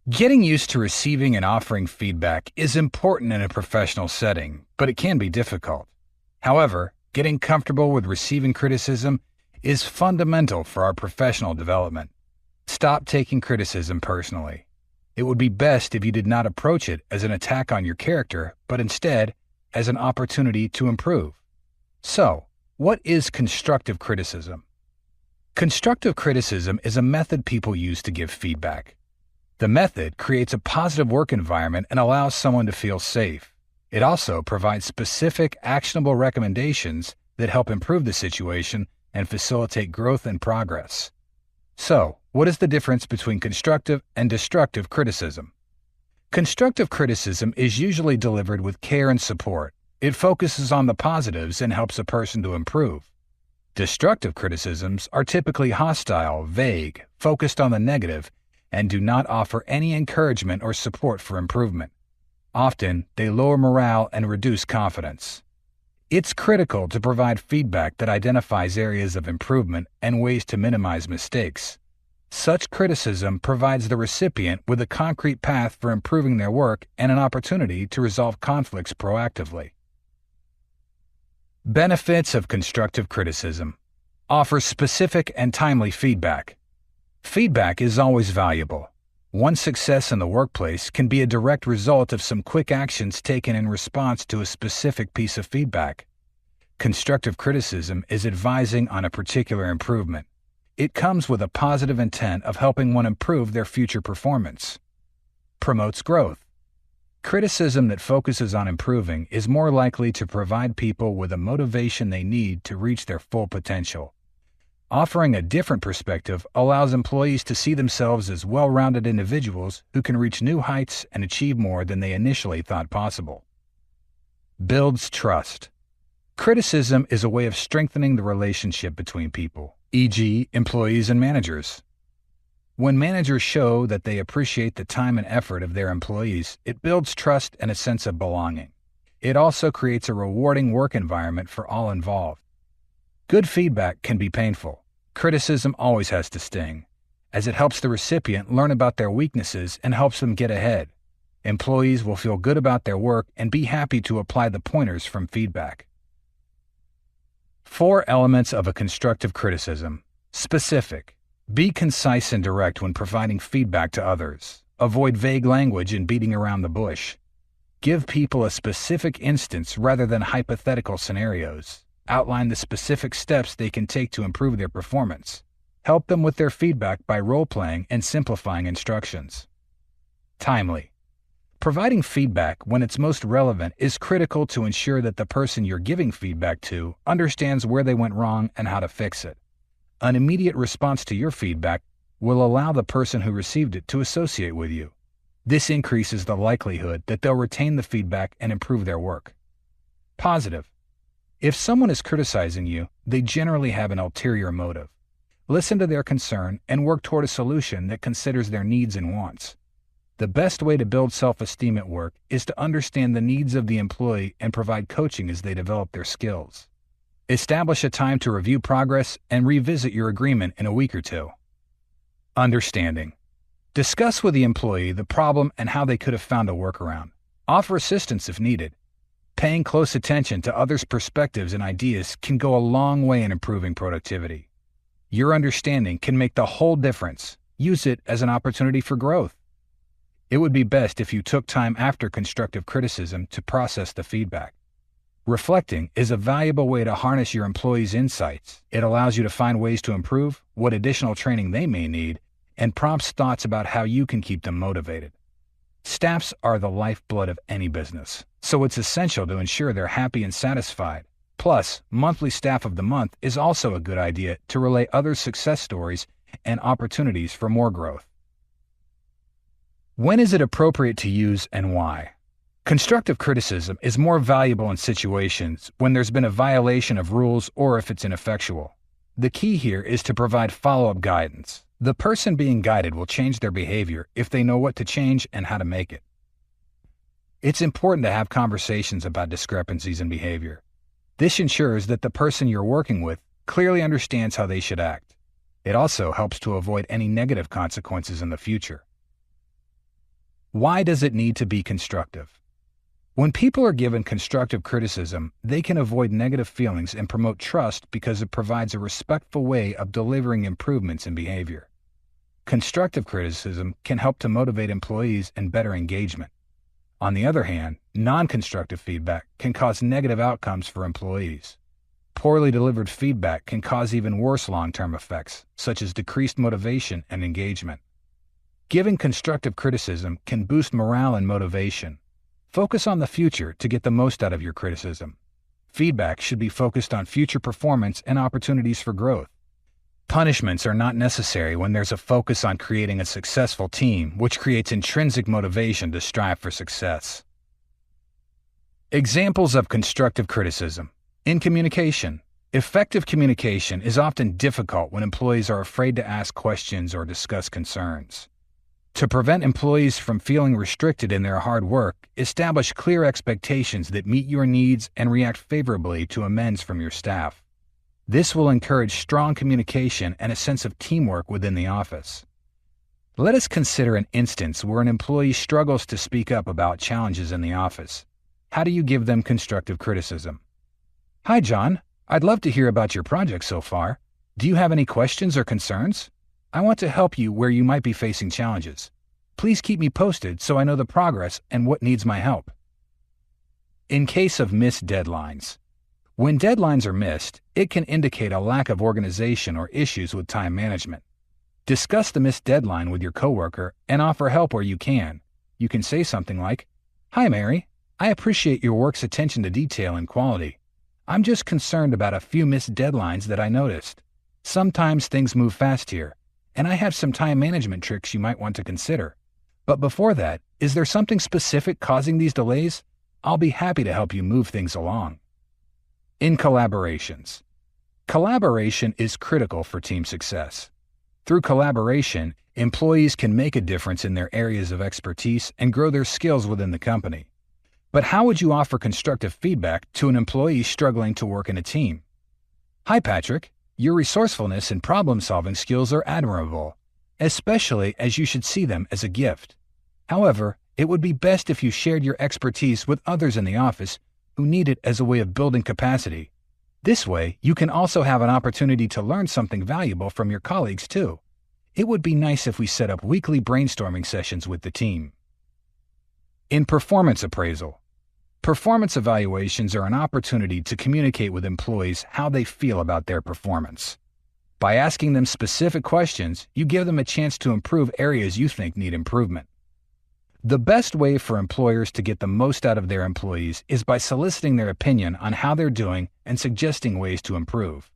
Getting used to receiving and offering feedback is important in a professional setting, but it can be difficult. However, getting comfortable with receiving criticism is fundamental for our professional development. Stop taking criticism personally. It would be best if you did not approach it as an attack on your character, but instead as an opportunity to improve. So, what is constructive criticism? Constructive criticism is a method people use to give feedback. The method creates a positive work environment and allows someone to feel safe. It also provides specific, actionable recommendations that help improve the situation and facilitate growth and progress. So, what is the difference between constructive and destructive criticism? Constructive criticism is usually delivered with care and support. It focuses on the positives and helps a person to improve. Destructive criticisms are typically hostile, vague, focused on the negative, and do not offer any encouragement or support for improvement. Often, they lower morale and reduce confidence. It's critical to provide feedback that identifies areas of improvement and ways to minimize mistakes. Such criticism provides the recipient with a concrete path for improving their work and an opportunity to resolve conflicts proactively. Benefits of constructive criticism. Offers specific and timely feedback. Feedback is always valuable. One success in the workplace can be a direct result of some quick actions taken in response to a specific piece of feedback. Constructive criticism is advising on a particular improvement. It comes with a positive intent of helping one improve their future performance. Promotes growth. Criticism that focuses on improving is more likely to provide people with the motivation they need to reach their full potential. Offering a different perspective allows employees to see themselves as well-rounded individuals who can reach new heights and achieve more than they initially thought possible. Builds trust. Criticism is a way of strengthening the relationship between people, e.g., employees and managers. When managers show that they appreciate the time and effort of their employees, it builds trust and a sense of belonging. It also creates a rewarding work environment for all involved. Good feedback can be painful. Criticism always has to sting, as it helps the recipient learn about their weaknesses and helps them get ahead. Employees will feel good about their work and be happy to apply the pointers from feedback. 4 elements of a constructive criticism. Specific. Be concise and direct when providing feedback to others. Avoid vague language and beating around the bush. Give people a specific instance rather than hypothetical scenarios. Outline the specific steps they can take to improve their performance. Help them with their feedback by role-playing and simplifying instructions. Timely. Providing feedback when it's most relevant is critical to ensure that the person you're giving feedback to understands where they went wrong and how to fix it. An immediate response to your feedback will allow the person who received it to associate with you. This increases the likelihood that they'll retain the feedback and improve their work. Positive. If someone is criticizing you, they generally have an ulterior motive. Listen to their concern and work toward a solution that considers their needs and wants. The best way to build self-esteem at work is to understand the needs of the employee and provide coaching as they develop their skills. Establish a time to review progress and revisit your agreement in a week or two. Understanding. Discuss with the employee the problem and how they could have found a workaround. Offer assistance if needed. Paying close attention to others' perspectives and ideas can go a long way in improving productivity. Your understanding can make the whole difference. Use it as an opportunity for growth. It would be best if you took time after constructive criticism to process the feedback. Reflecting is a valuable way to harness your employees' insights. It allows you to find ways to improve, what additional training they may need, and prompts thoughts about how you can keep them motivated. Staffs are the lifeblood of any business, so it's essential to ensure they're happy and satisfied. Plus, monthly Staff of the Month is also a good idea to relay others' success stories and opportunities for more growth. When is it appropriate to use and why? Constructive criticism is more valuable in situations when there's been a violation of rules or if it's ineffectual. The key here is to provide follow-up guidance. The person being guided will change their behavior if they know what to change and how to make it. It's important to have conversations about discrepancies in behavior. This ensures that the person you're working with clearly understands how they should act. It also helps to avoid any negative consequences in the future. Why does it need to be constructive? When people are given constructive criticism, they can avoid negative feelings and promote trust because it provides a respectful way of delivering improvements in behavior. Constructive criticism can help to motivate employees and better engagement. On the other hand, non-constructive feedback can cause negative outcomes for employees. Poorly delivered feedback can cause even worse long-term effects, such as decreased motivation and engagement. Giving constructive criticism can boost morale and motivation. Focus on the future to get the most out of your criticism. Feedback should be focused on future performance and opportunities for growth. Punishments are not necessary when there's a focus on creating a successful team, which creates intrinsic motivation to strive for success. Examples of constructive criticism. In communication. Effective communication is often difficult when employees are afraid to ask questions or discuss concerns. To prevent employees from feeling restricted in their hard work, establish clear expectations that meet your needs and react favorably to amends from your staff. This will encourage strong communication and a sense of teamwork within the office. Let us consider an instance where an employee struggles to speak up about challenges in the office. How do you give them constructive criticism? Hi, John. I'd love to hear about your project so far. Do you have any questions or concerns? I want to help you where you might be facing challenges. Please keep me posted so I know the progress and what needs my help. In case of missed deadlines. When deadlines are missed, it can indicate a lack of organization or issues with time management. Discuss the missed deadline with your coworker and offer help where you can. You can say something like, "Hi, Mary. I appreciate your work's attention to detail and quality. I'm just concerned about a few missed deadlines that I noticed. Sometimes things move fast here, and I have some time management tricks you might want to consider. But before that, is there something specific causing these delays? I'll be happy to help you move things along." In collaborations. Collaboration is critical for team success. Through collaboration, employees can make a difference in their areas of expertise and grow their skills within the company. But how would you offer constructive feedback to an employee struggling to work in a team? "Hi, Patrick. Your resourcefulness and problem-solving skills are admirable, especially as you should see them as a gift. However, it would be best if you shared your expertise with others in the office who need it as a way of building capacity. This way, you can also have an opportunity to learn something valuable from your colleagues too. It would be nice if we set up weekly brainstorming sessions with the team." In performance appraisal. Performance evaluations are an opportunity to communicate with employees how they feel about their performance. By asking them specific questions, you give them a chance to improve areas you think need improvement. The best way for employers to get the most out of their employees is by soliciting their opinion on how they're doing and suggesting ways to improve.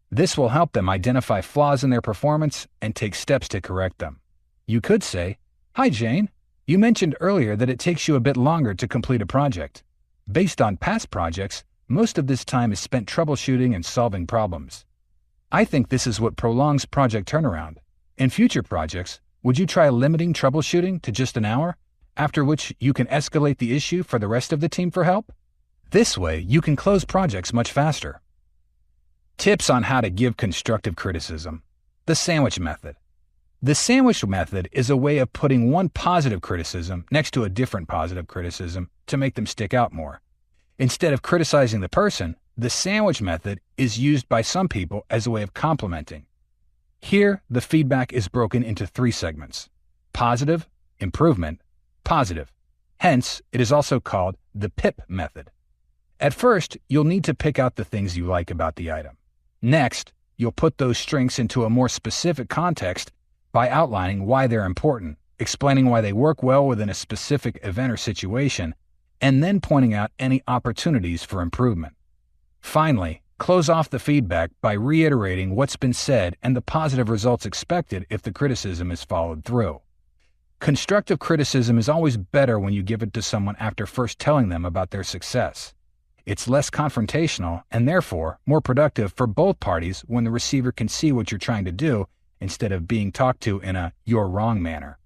This will help them identify flaws in their performance and take steps to correct them. You could say, "Hi, Jane. You mentioned earlier that it takes you a bit longer to complete a project. Based on past projects, most of this time is spent troubleshooting and solving problems. I think this is what prolongs project turnaround. In future projects, would you try limiting troubleshooting to just an hour, after which you can escalate the issue for the rest of the team for help? This way, you can close projects much faster." Tips on how to give constructive criticism. The sandwich method. The sandwich method is a way of putting one positive criticism next to a different positive criticism to make them stick out more. Instead of criticizing the person, the sandwich method is used by some people as a way of complimenting. Here, the feedback is broken into 3 segments: positive, improvement, positive. Hence, it is also called the PIP method. At first, you'll need to pick out the things you like about the item. Next, you'll put those strengths into a more specific context by outlining why they're important, explaining why they work well within a specific event or situation, and then pointing out any opportunities for improvement. Finally, close off the feedback by reiterating what's been said and the positive results expected if the criticism is followed through. Constructive criticism is always better when you give it to someone after first telling them about their success. It's less confrontational and therefore more productive for both parties when the receiver can see what you're trying to do instead of being talked to in a "you're wrong" manner.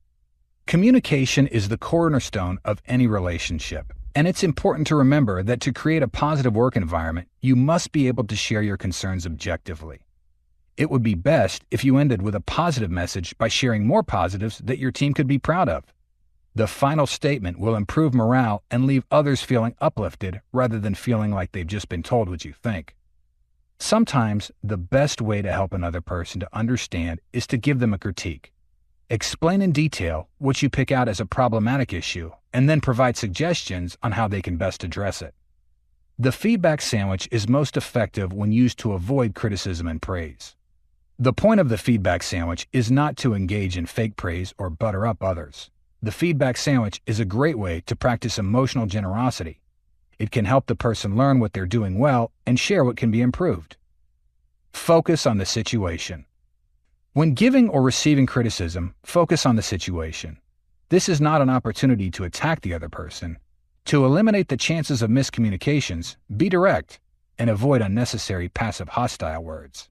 Communication is the cornerstone of any relationship, and it's important to remember that to create a positive work environment, you must be able to share your concerns objectively. It would be best if you ended with a positive message by sharing more positives that your team could be proud of. The final statement will improve morale and leave others feeling uplifted rather than feeling like they've just been told what you think. Sometimes the best way to help another person to understand is to give them a critique. Explain in detail what you pick out as a problematic issue and then provide suggestions on how they can best address it. The feedback sandwich is most effective when used to avoid criticism and praise. The point of the feedback sandwich is not to engage in fake praise or butter up others. The feedback sandwich is a great way to practice emotional generosity. It can help the person learn what they're doing well and share what can be improved. Focus on the situation. When giving or receiving criticism, focus on the situation. This is not an opportunity to attack the other person. To eliminate the chances of miscommunications, be direct and avoid unnecessary passive hostile words.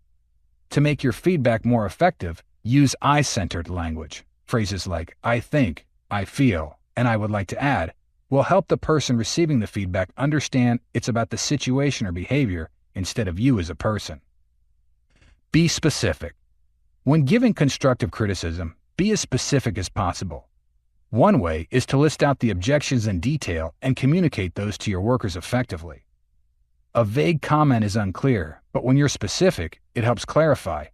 To make your feedback more effective, use I-centered language. Phrases like "I think," "I feel," and "I would like to add" will help the person receiving the feedback understand it's about the situation or behavior instead of you as a person. Be specific. When giving constructive criticism, be as specific as possible. One way is to list out the objections in detail and communicate those to your workers effectively. A vague comment is unclear, but when you're specific, it helps clarify.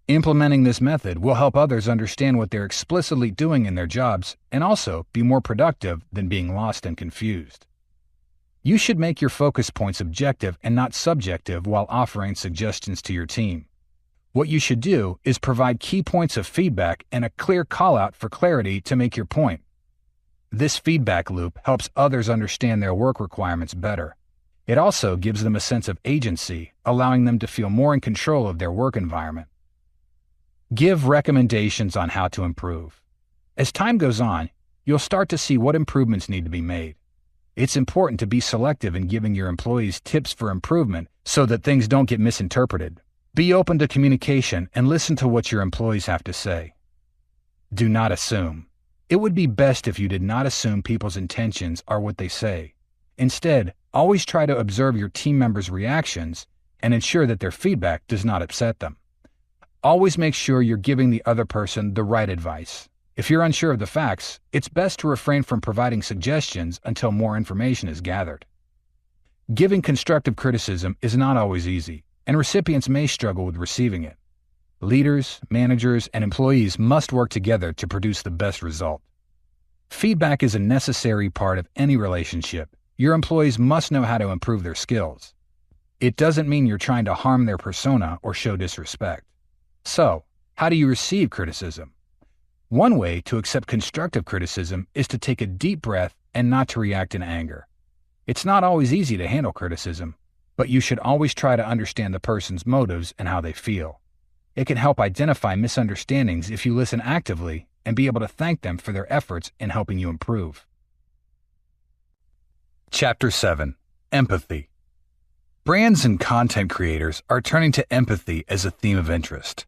Implementing this method will help others understand what they're explicitly doing in their jobs and also be more productive than being lost and confused. You should make your focus points objective and not subjective while offering suggestions to your team. What you should do is provide key points of feedback and a clear call-out for clarity to make your point. This feedback loop helps others understand their work requirements better. It also gives them a sense of agency, allowing them to feel more in control of their work environment. Give recommendations on how to improve. As time goes on, you'll start to see what improvements need to be made. It's important to be selective in giving your employees tips for improvement so that things don't get misinterpreted. Be open to communication and listen to what your employees have to say. Do not assume. It would be best if you did not assume people's intentions are what they say. Instead, always try to observe your team members' reactions and ensure that their feedback does not upset them. Always make sure you're giving the other person the right advice. If you're unsure of the facts, it's best to refrain from providing suggestions until more information is gathered. Giving constructive criticism is not always easy, and recipients may struggle with receiving it. Leaders, managers, and employees must work together to produce the best result. Feedback is a necessary part of any relationship. Your employees must know how to improve their skills. It doesn't mean you're trying to harm their persona or show disrespect. So, how do you receive criticism? One way to accept constructive criticism is to take a deep breath and not to react in anger. It's not always easy to handle criticism, but you should always try to understand the person's motives and how they feel. It can help identify misunderstandings if you listen actively and be able to thank them for their efforts in helping you improve. Chapter 7. Empathy. Brands and content creators are turning to empathy as a theme of interest.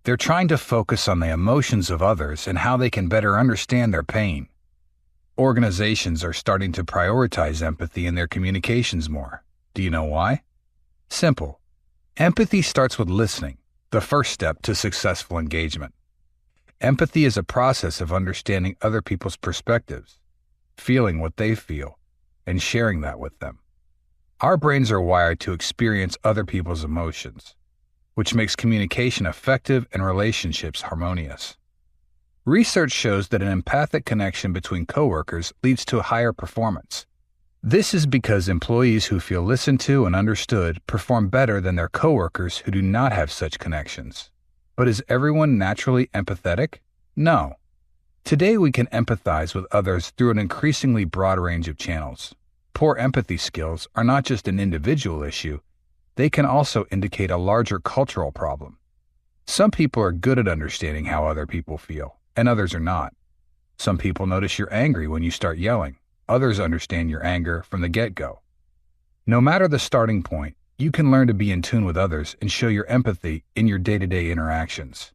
They're trying to focus on the emotions of others and how they can better understand their pain. Organizations are starting to prioritize empathy in their communications more. Do you know why? Simple. Empathy starts with listening, the first step to successful engagement. Empathy is a process of understanding other people's perspectives, feeling what they feel, and sharing that with them. Our brains are wired to experience other people's emotions, which makes communication effective and relationships harmonious. Research shows that an empathic connection between coworkers leads to higher performance. This is because employees who feel listened to and understood perform better than their coworkers who do not have such connections. But is everyone naturally empathetic? No. Today we can empathize with others through an increasingly broad range of channels. Poor empathy skills are not just an individual issue, they can also indicate a larger cultural problem. Some people are good at understanding how other people feel, and others are not. Some people notice you're angry when you start yelling. Others understand your anger from the get-go. No matter the starting point, you can learn to be in tune with others and show your empathy in your day-to-day interactions.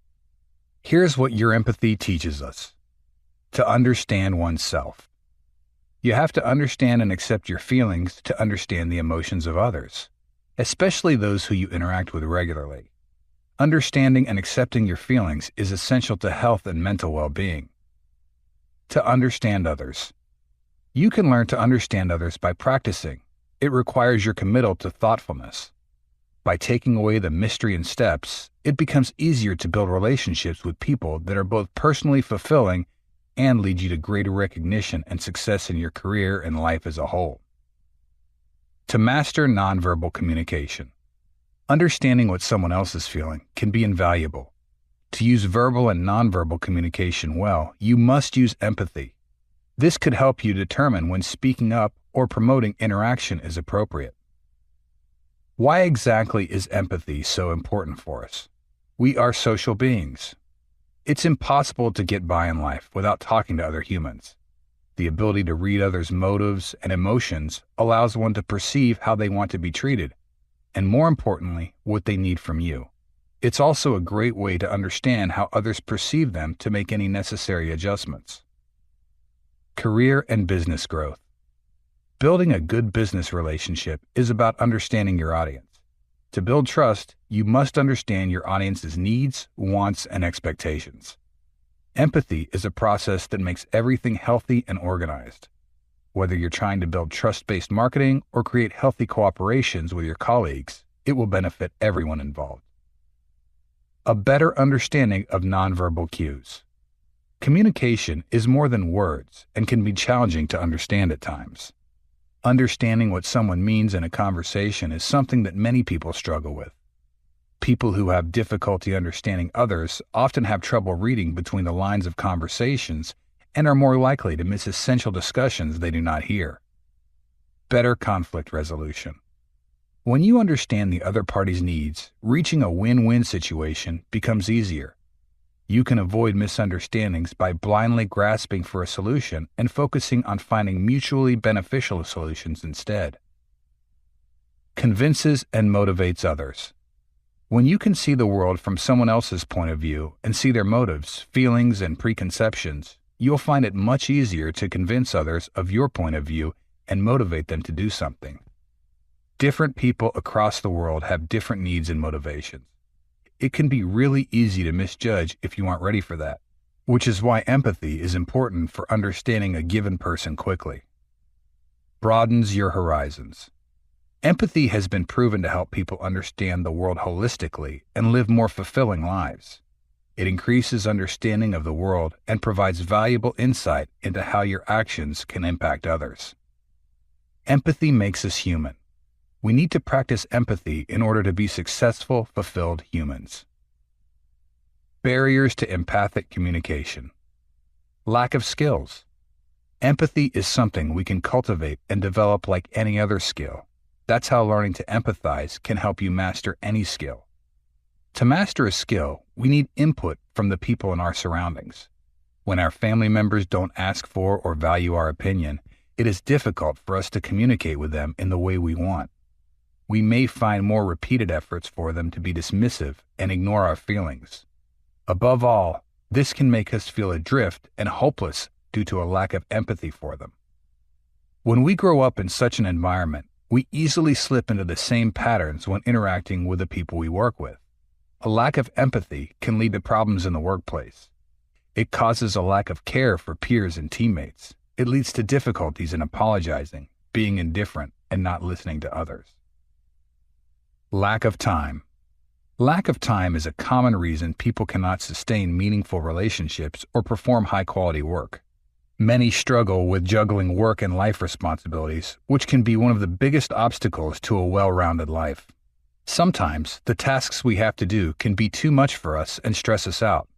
Here's what your empathy teaches us. To understand oneself. You have to understand and accept your feelings to understand the emotions of others, especially those who you interact with regularly. Understanding and accepting your feelings is essential to health and mental well-being. To understand others. You can learn to understand others by practicing. It requires your committal to thoughtfulness. By taking away the mystery and steps, it becomes easier to build relationships with people that are both personally fulfilling and lead you to greater recognition and success in your career and life as a whole. To master nonverbal communication. Understanding what someone else is feeling can be invaluable. To use verbal and nonverbal communication well, you must use empathy. This could help you determine when speaking up or promoting interaction is appropriate. Why exactly is empathy so important for us? We are social beings. It's impossible to get by in life without talking to other humans. The ability to read others' motives and emotions allows one to perceive how they want to be treated, and more importantly, what they need from you. It's also a great way to understand how others perceive them to make any necessary adjustments. Career and business growth. Building a good business relationship is about understanding your audience. To build trust, you must understand your audience's needs, wants, and expectations. Empathy is a process that makes everything healthy and organized. Whether you're trying to build trust-based marketing or create healthy cooperations with your colleagues, it will benefit everyone involved. A better understanding of nonverbal cues. Communication is more than words and can be challenging to understand at times. Understanding what someone means in a conversation is something that many people struggle with. People who have difficulty understanding others often have trouble reading between the lines of conversations and are more likely to miss essential discussions they do not hear. Better conflict resolution. When you understand the other party's needs, reaching a win-win situation becomes easier. You can avoid misunderstandings by blindly grasping for a solution and focusing on finding mutually beneficial solutions instead. Convinces and motivates others. When you can see the world from someone else's point of view and see their motives, feelings, and preconceptions, you'll find it much easier to convince others of your point of view and motivate them to do something. Different people across the world have different needs and motivations. It can be really easy to misjudge if you aren't ready for that, which is why empathy is important for understanding a given person quickly. Broadens your horizons. Empathy has been proven to help people understand the world holistically and live more fulfilling lives. It increases understanding of the world and provides valuable insight into how your actions can impact others. Empathy makes us human. We need to practice empathy in order to be successful, fulfilled humans. Barriers to empathic communication. Lack of skills. Empathy is something we can cultivate and develop like any other skill. That's how learning to empathize can help you master any skill. To master a skill, we need input from the people in our surroundings. When our family members don't ask for or value our opinion, it is difficult for us to communicate with them in the way we want. We may find more repeated efforts for them to be dismissive and ignore our feelings. Above all, this can make us feel adrift and hopeless due to a lack of empathy for them. When we grow up in such an environment, we easily slip into the same patterns when interacting with the people we work with. A lack of empathy can lead to problems in the workplace. It causes a lack of care for peers and teammates. It leads to difficulties in apologizing, being indifferent, and not listening to others. Lack of time. Lack of time is a common reason people cannot sustain meaningful relationships or perform high-quality work. Many struggle with juggling work and life responsibilities, which can be one of the biggest obstacles to a well-rounded life. Sometimes, the tasks we have to do can be too much for us and stress us out.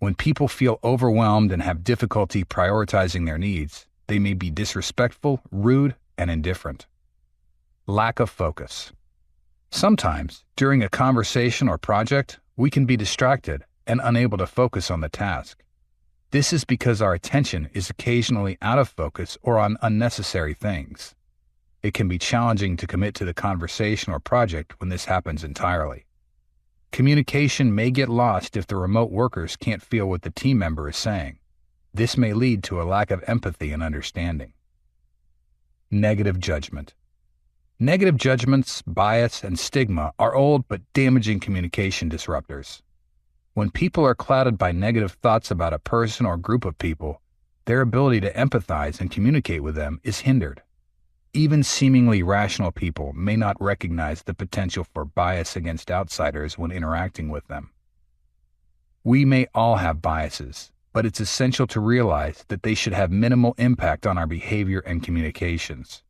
When people feel overwhelmed and have difficulty prioritizing their needs, they may be disrespectful, rude, and indifferent. Lack of focus. Sometimes, during a conversation or project, we can be distracted and unable to focus on the task. This is because our attention is occasionally out of focus or on unnecessary things. It can be challenging to commit to the conversation or project when this happens entirely. Communication may get lost if the remote workers can't feel what the team member is saying. This may lead to a lack of empathy and understanding. Negative judgment. Negative judgments, bias, and stigma are old but damaging communication disruptors. When people are clouded by negative thoughts about a person or group of people, their ability to empathize and communicate with them is hindered. Even seemingly rational people may not recognize the potential for bias against outsiders when interacting with them. We may all have biases, but it's essential to realize that they should have minimal impact on our behavior and communications.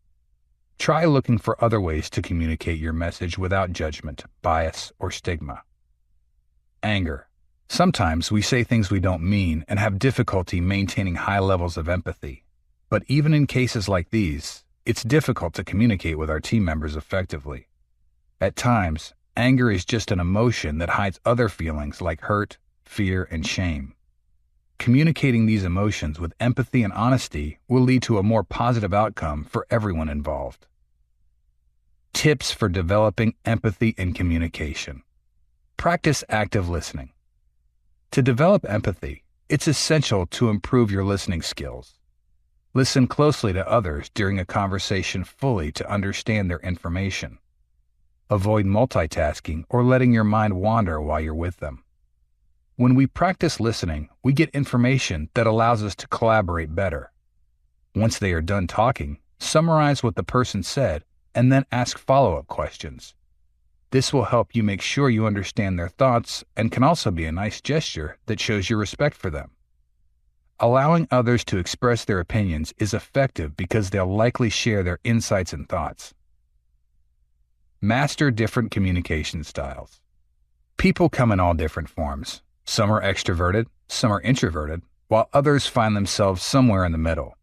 Try looking for other ways to communicate your message without judgment, bias, or stigma. Anger. Sometimes we say things we don't mean and have difficulty maintaining high levels of empathy. But even in cases like these, it's difficult to communicate with our team members effectively. At times, anger is just an emotion that hides other feelings like hurt, fear, and shame. Communicating these emotions with empathy and honesty will lead to a more positive outcome for everyone involved. Tips for developing empathy in communication. Practice active listening. To develop empathy, it's essential to improve your listening skills. Listen closely to others during a conversation fully to understand their information. Avoid multitasking or letting your mind wander while you're with them. When we practice listening, we get information that allows us to collaborate better. Once they are done talking, summarize what the person said and then ask follow-up questions. This will help you make sure you understand their thoughts and can also be a nice gesture that shows your respect for them. Allowing others to express their opinions is effective because they'll likely share their insights and thoughts. Master different communication styles. People come in all different forms. Some are extroverted, some are introverted, while others find themselves somewhere in the middle.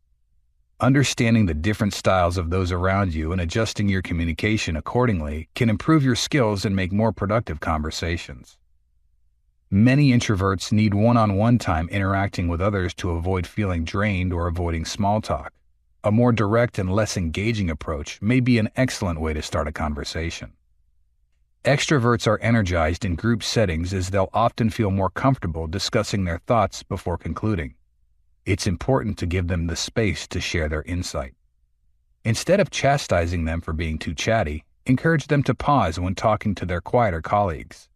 Understanding the different styles of those around you and adjusting your communication accordingly can improve your skills and make more productive conversations. Many introverts need one-on-one time interacting with others to avoid feeling drained or avoiding small talk. A more direct and less engaging approach may be an excellent way to start a conversation. Extroverts are energized in group settings as they'll often feel more comfortable discussing their thoughts before concluding. It's important to give them the space to share their insight. Instead of chastising them for being too chatty, encourage them to pause when talking to their quieter colleagues.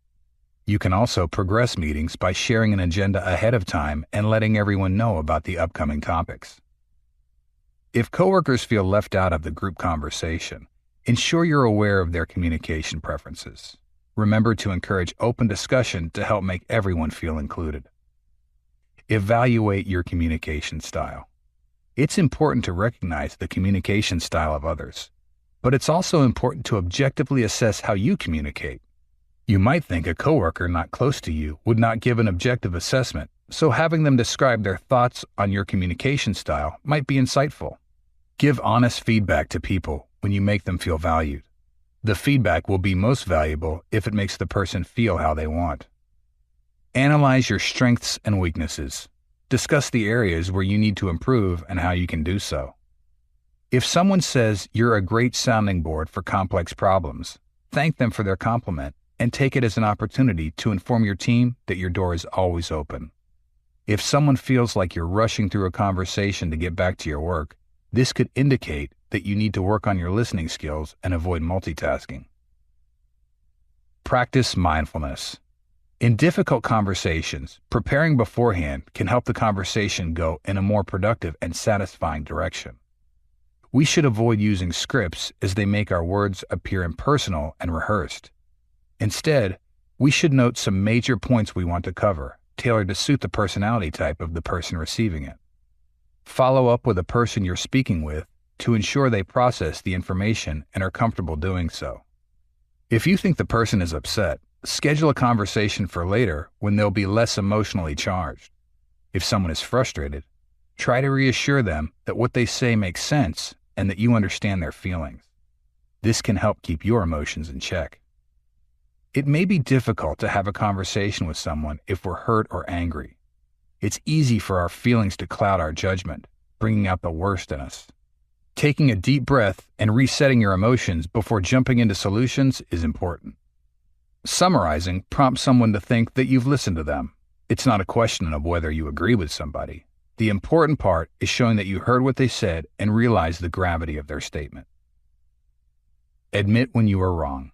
You can also progress meetings by sharing an agenda ahead of time and letting everyone know about the upcoming topics. If coworkers feel left out of the group conversation, ensure you're aware of their communication preferences. Remember to encourage open discussion to help make everyone feel included. Evaluate your communication style. It's important to recognize the communication style of others, but it's also important to objectively assess how you communicate. You might think a coworker not close to you would not give an objective assessment, so having them describe their thoughts on your communication style might be insightful. Give honest feedback to people when you make them feel valued. The feedback will be most valuable if it makes the person feel how they want. Analyze your strengths and weaknesses. Discuss the areas where you need to improve and how you can do so. If someone says you're a great sounding board for complex problems, thank them for their compliment and take it as an opportunity to inform your team that your door is always open. If someone feels like you're rushing through a conversation to get back to your work, this could indicate that you need to work on your listening skills and avoid multitasking. Practice mindfulness. In difficult conversations, preparing beforehand can help the conversation go in a more productive and satisfying direction. We should avoid using scripts as they make our words appear impersonal and rehearsed. Instead, we should note some major points we want to cover, tailored to suit the personality type of the person receiving it. Follow up with the person you're speaking with to ensure they process the information and are comfortable doing so. If you think the person is upset, schedule a conversation for later when they'll be less emotionally charged. If someone is frustrated, try to reassure them that what they say makes sense and that you understand their feelings. This can help keep your emotions in check. It may be difficult to have a conversation with someone if we're hurt or angry. It's easy for our feelings to cloud our judgment, bringing out the worst in us. Taking a deep breath and resetting your emotions before jumping into solutions is important. Summarizing prompts someone to think that you've listened to them. It's not a question of whether you agree with somebody. The important part is showing that you heard what they said and realize the gravity of their statement. Admit when you are wrong.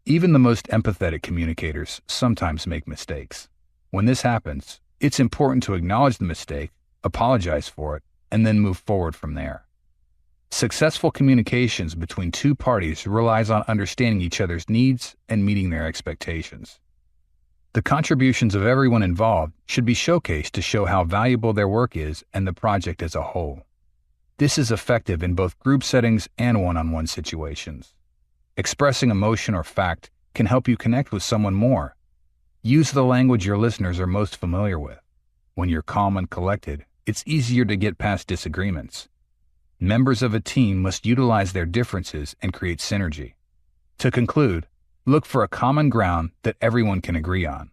Even the most empathetic communicators sometimes make mistakes. When this happens, it's important to acknowledge the mistake, apologize for it, and then move forward from there. Successful communications between two parties relies on understanding each other's needs and meeting their expectations. The contributions of everyone involved should be showcased to show how valuable their work is and the project as a whole. This is effective in both group settings and one-on-one situations. Expressing emotion or fact can help you connect with someone more. Use the language your listeners are most familiar with. When you're calm and collected, it's easier to get past disagreements. Members of a team must utilize their differences and create synergy. To conclude, look for a common ground that everyone can agree on.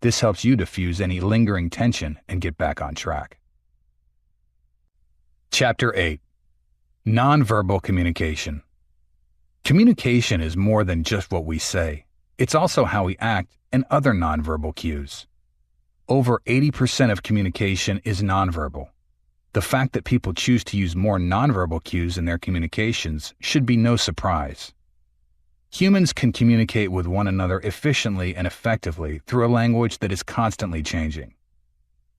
This helps you diffuse any lingering tension and get back on track. Chapter 8. Nonverbal Communication. Communication is more than just what we say. It's also how we act and other nonverbal cues. Over 80% of communication is nonverbal. The fact that people choose to use more nonverbal cues in their communications should be no surprise. Humans can communicate with one another efficiently and effectively through a language that is constantly changing.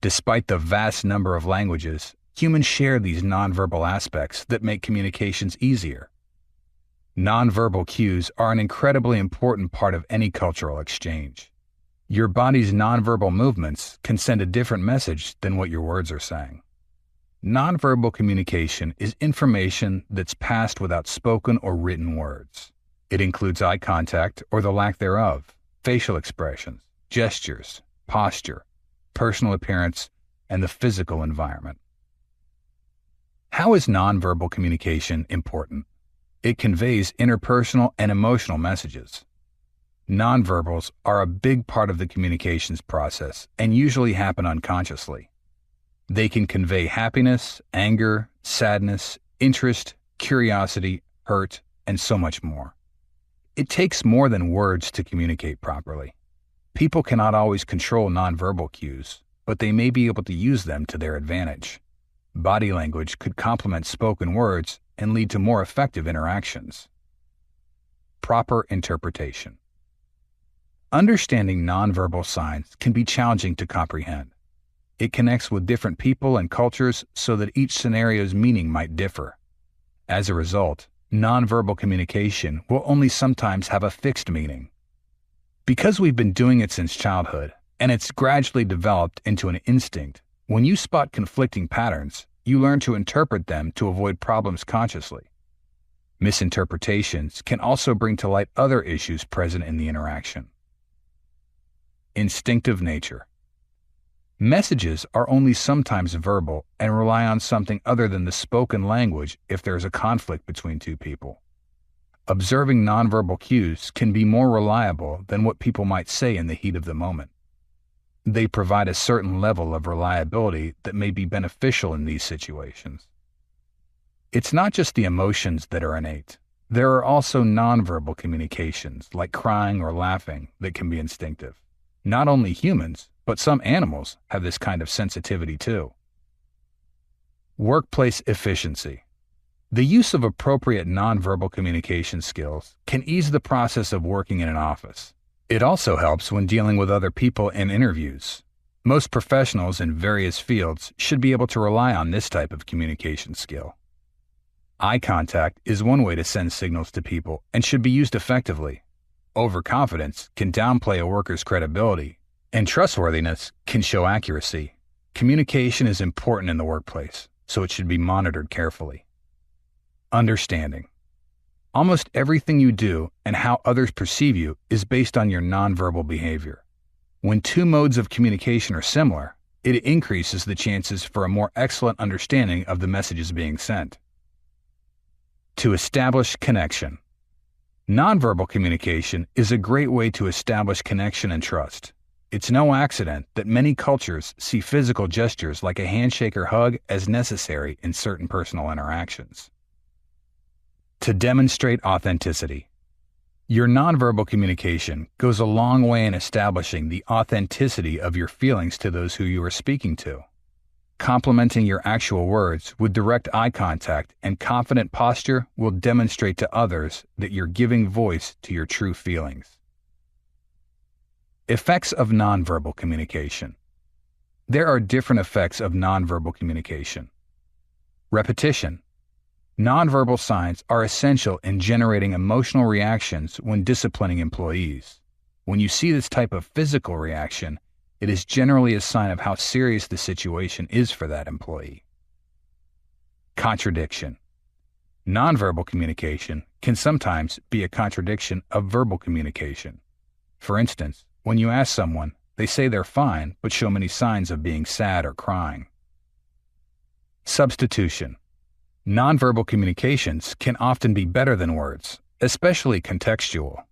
Despite the vast number of languages, humans share these nonverbal aspects that make communications easier. Nonverbal cues are an incredibly important part of any cultural exchange. Your body's nonverbal movements can send a different message than what your words are saying. Nonverbal communication is information that's passed without spoken or written words. It includes eye contact or the lack thereof, facial expressions, gestures, posture, personal appearance, and the physical environment. How is nonverbal communication important? It conveys interpersonal and emotional messages. Nonverbals are a big part of the communications process and usually happen unconsciously. They can convey happiness, anger, sadness, interest, curiosity, hurt, and so much more. It takes more than words to communicate properly. People cannot always control nonverbal cues, but they may be able to use them to their advantage. Body language could complement spoken words and lead to more effective interactions. Proper interpretation. Understanding nonverbal signs can be challenging to comprehend. It connects with different people and cultures so that each scenario's meaning might differ. As a result, nonverbal communication will only sometimes have a fixed meaning. Because we've been doing it since childhood, and it's gradually developed into an instinct, when you spot conflicting patterns, you learn to interpret them to avoid problems consciously. Misinterpretations can also bring to light other issues present in the interaction. Instinctive nature. Messages are only sometimes verbal and rely on something other than the spoken language if there is a conflict between two people. Observing nonverbal cues can be more reliable than what people might say in the heat of the moment. They provide a certain level of reliability that may be beneficial in these situations. It's not just the emotions that are innate. There are also nonverbal communications, like crying or laughing, that can be instinctive. Not only humans, but some animals have this kind of sensitivity too. Workplace efficiency. The use of appropriate nonverbal communication skills can ease the process of working in an office. It also helps when dealing with other people in interviews. Most professionals in various fields should be able to rely on this type of communication skill. Eye contact is one way to send signals to people and should be used effectively. Overconfidence can downplay a worker's credibility, and trustworthiness can show accuracy. Communication is important in the workplace, so it should be monitored carefully. Understanding. Almost everything you do and how others perceive you is based on your nonverbal behavior. When two modes of communication are similar, it increases the chances for a more excellent understanding of the messages being sent. To establish connection. Nonverbal communication is a great way to establish connection and trust. It's no accident that many cultures see physical gestures like a handshake or hug as necessary in certain personal interactions. To demonstrate authenticity. Your nonverbal communication goes a long way in establishing the authenticity of your feelings to those who you are speaking to. Complementing your actual words with direct eye contact and confident posture will demonstrate to others that you're giving voice to your true feelings. Effects of nonverbal communication. There are different effects of nonverbal communication. Repetition. Nonverbal signs are essential in generating emotional reactions when disciplining employees. When you see this type of physical reaction, it is generally a sign of how serious the situation is for that employee. Contradiction. Nonverbal communication can sometimes be a contradiction of verbal communication. For instance, when you ask someone, they say they're fine but show many signs of being sad or crying. Substitution. Nonverbal communications can often be better than words, especially contextual.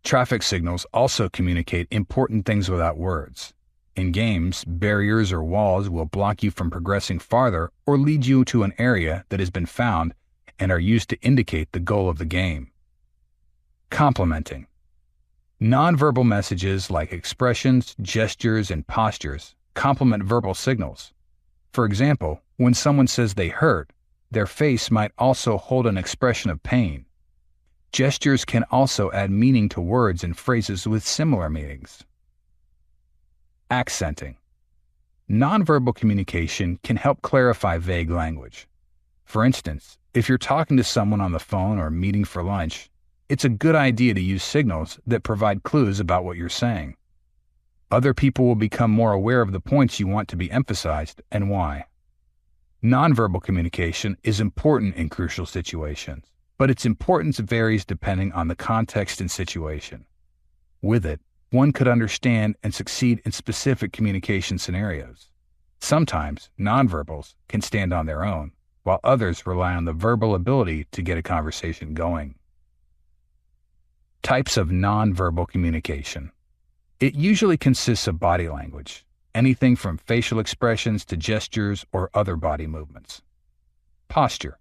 Traffic signals also communicate important things without words. In games, barriers or walls will block you from progressing farther or lead you to an area that has been found and are used to indicate the goal of the game. Complementing. Nonverbal messages like expressions, gestures, and postures complement verbal signals. For example, when someone says they hurt, their face might also hold an expression of pain. Gestures can also add meaning to words and phrases with similar meanings. Accenting. Nonverbal communication can help clarify vague language. For instance, if you're talking to someone on the phone or meeting for lunch, it's a good idea to use signals that provide clues about what you're saying. Other people will become more aware of the points you want to be emphasized and why. Nonverbal communication is important in crucial situations, but its importance varies depending on the context and situation. With it, one could understand and succeed in specific communication scenarios. Sometimes, nonverbals can stand on their own, while others rely on the verbal ability to get a conversation going. Types of nonverbal communication. It usually consists of body language, anything from facial expressions to gestures or other body movements. Posture.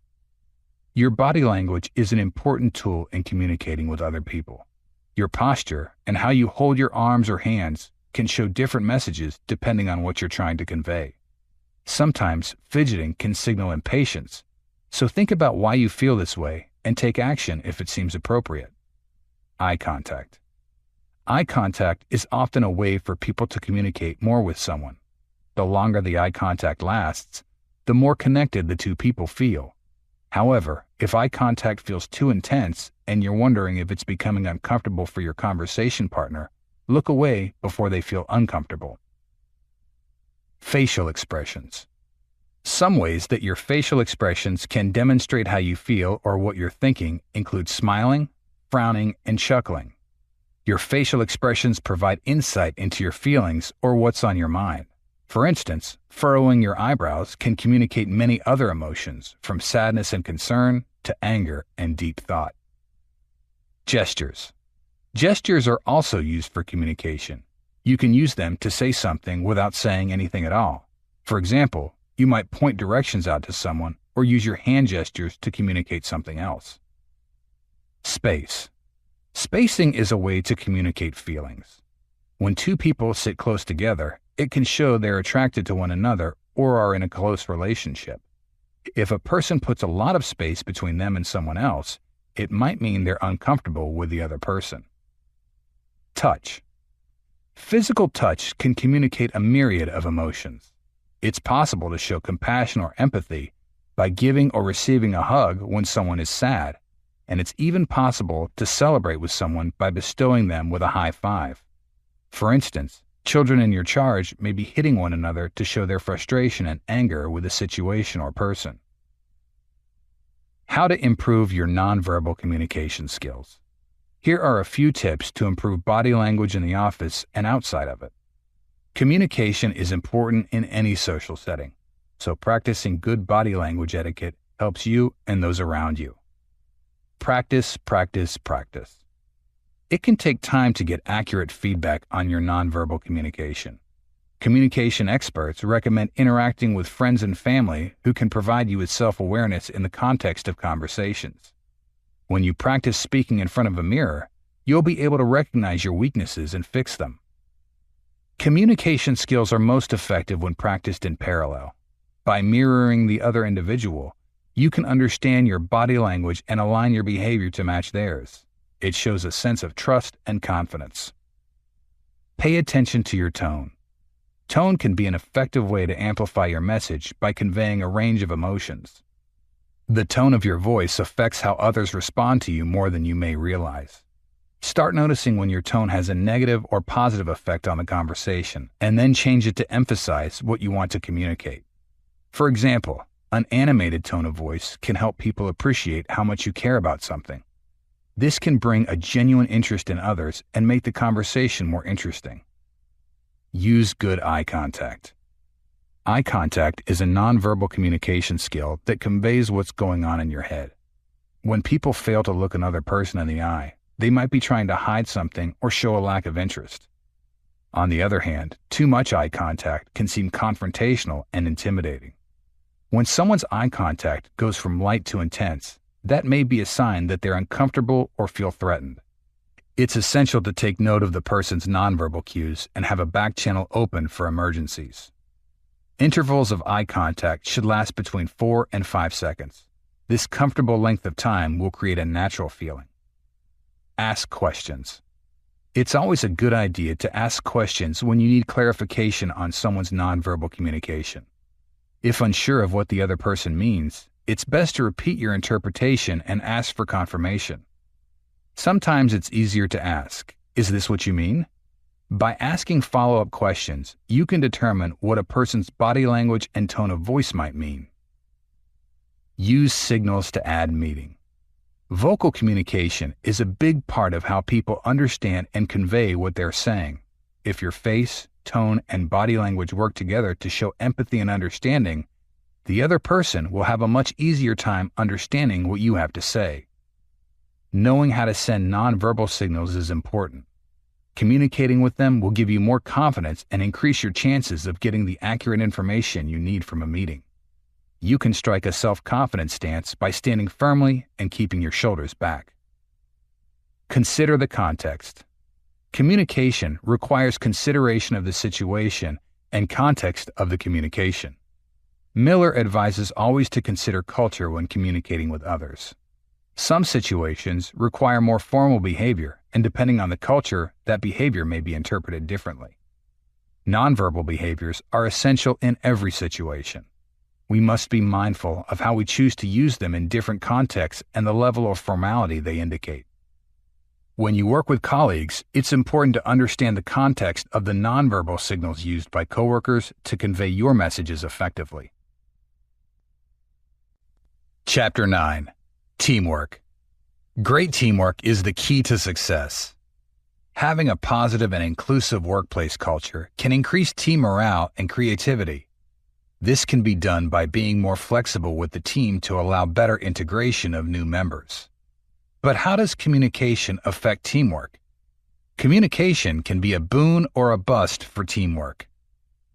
Your body language is an important tool in communicating with other people. Your posture and how you hold your arms or hands can show different messages depending on what you're trying to convey. Sometimes fidgeting can signal impatience, so think about why you feel this way and take action if it seems appropriate. Eye contact. Eye contact is often a way for people to communicate more with someone. The longer the eye contact lasts, the more connected the two people feel. However, if eye contact feels too intense and you're wondering if it's becoming uncomfortable for your conversation partner, look away before they feel uncomfortable. Facial expressions. Some ways that your facial expressions can demonstrate how you feel or what you're thinking include smiling, frowning, and chuckling. Your facial expressions provide insight into your feelings or what's on your mind. For instance, furrowing your eyebrows can communicate many other emotions, from sadness and concern to anger and deep thought. Gestures. Gestures are also used for communication. You can use them to say something without saying anything at all. For example, you might point directions out to someone or use your hand gestures to communicate something else. Space. Spacing is a way to communicate feelings. When two people sit close together, it can show they're attracted to one another or are in a close relationship. If a person puts a lot of space between them and someone else, it might mean they're uncomfortable with the other person. Touch. Physical touch can communicate a myriad of emotions. It's possible to show compassion or empathy by giving or receiving a hug when someone is sad, and it's even possible to celebrate with someone by bestowing them with a high five. For instance, children in your charge may be hitting one another to show their frustration and anger with a situation or person. How to improve your nonverbal communication skills. Here are a few tips to improve body language in the office and outside of it. Communication is important in any social setting, so practicing good body language etiquette helps you and those around you. Practice, practice, practice. It can take time to get accurate feedback on your nonverbal communication. Communication experts recommend interacting with friends and family who can provide you with self-awareness in the context of conversations. When you practice speaking in front of a mirror, you'll be able to recognize your weaknesses and fix them. Communication skills are most effective when practiced in parallel. By mirroring the other individual, you can understand your body language and align your behavior to match theirs. It shows a sense of trust and confidence. Pay attention to your tone. Tone can be an effective way to amplify your message by conveying a range of emotions. The tone of your voice affects how others respond to you more than you may realize. Start noticing when your tone has a negative or positive effect on the conversation, and then change it to emphasize what you want to communicate. For example, an animated tone of voice can help people appreciate how much you care about something. This can bring a genuine interest in others and make the conversation more interesting. Use good eye contact. Eye contact is a nonverbal communication skill that conveys what's going on in your head. When people fail to look another person in the eye, they might be trying to hide something or show a lack of interest. On the other hand, too much eye contact can seem confrontational and intimidating. When someone's eye contact goes from light to intense, that may be a sign that they're uncomfortable or feel threatened. It's essential to take note of the person's nonverbal cues and have a back channel open for emergencies. Intervals of eye contact should last between 4 and 5 seconds. This comfortable length of time will create a natural feeling. Ask questions. It's always a good idea to ask questions when you need clarification on someone's nonverbal communication. If unsure of what the other person means, it's best to repeat your interpretation and ask for confirmation. Sometimes it's easier to ask, "Is this what you mean?" By asking follow-up questions, you can determine what a person's body language and tone of voice might mean. Use signals to add meaning. Vocal communication is a big part of how people understand and convey what they're saying. If your face, tone, and body language work together to show empathy and understanding, the other person will have a much easier time understanding what you have to say. Knowing how to send nonverbal signals is important. Communicating with them will give you more confidence and increase your chances of getting the accurate information you need from a meeting. You can strike a self-confident stance by standing firmly and keeping your shoulders back. Consider the context. Communication requires consideration of the situation and context of the communication. Miller advises always to consider culture when communicating with others. Some situations require more formal behavior, and depending on the culture, that behavior may be interpreted differently. Nonverbal behaviors are essential in every situation. We must be mindful of how we choose to use them in different contexts and the level of formality they indicate. When you work with colleagues, it's important to understand the context of the nonverbal signals used by coworkers to convey your messages effectively. Chapter 9. Teamwork. Great teamwork is the key to success. Having a positive and inclusive workplace culture can increase team morale and creativity. This can be done by being more flexible with the team to allow better integration of new members. But how does communication affect teamwork? Communication can be a boon or a bust for teamwork.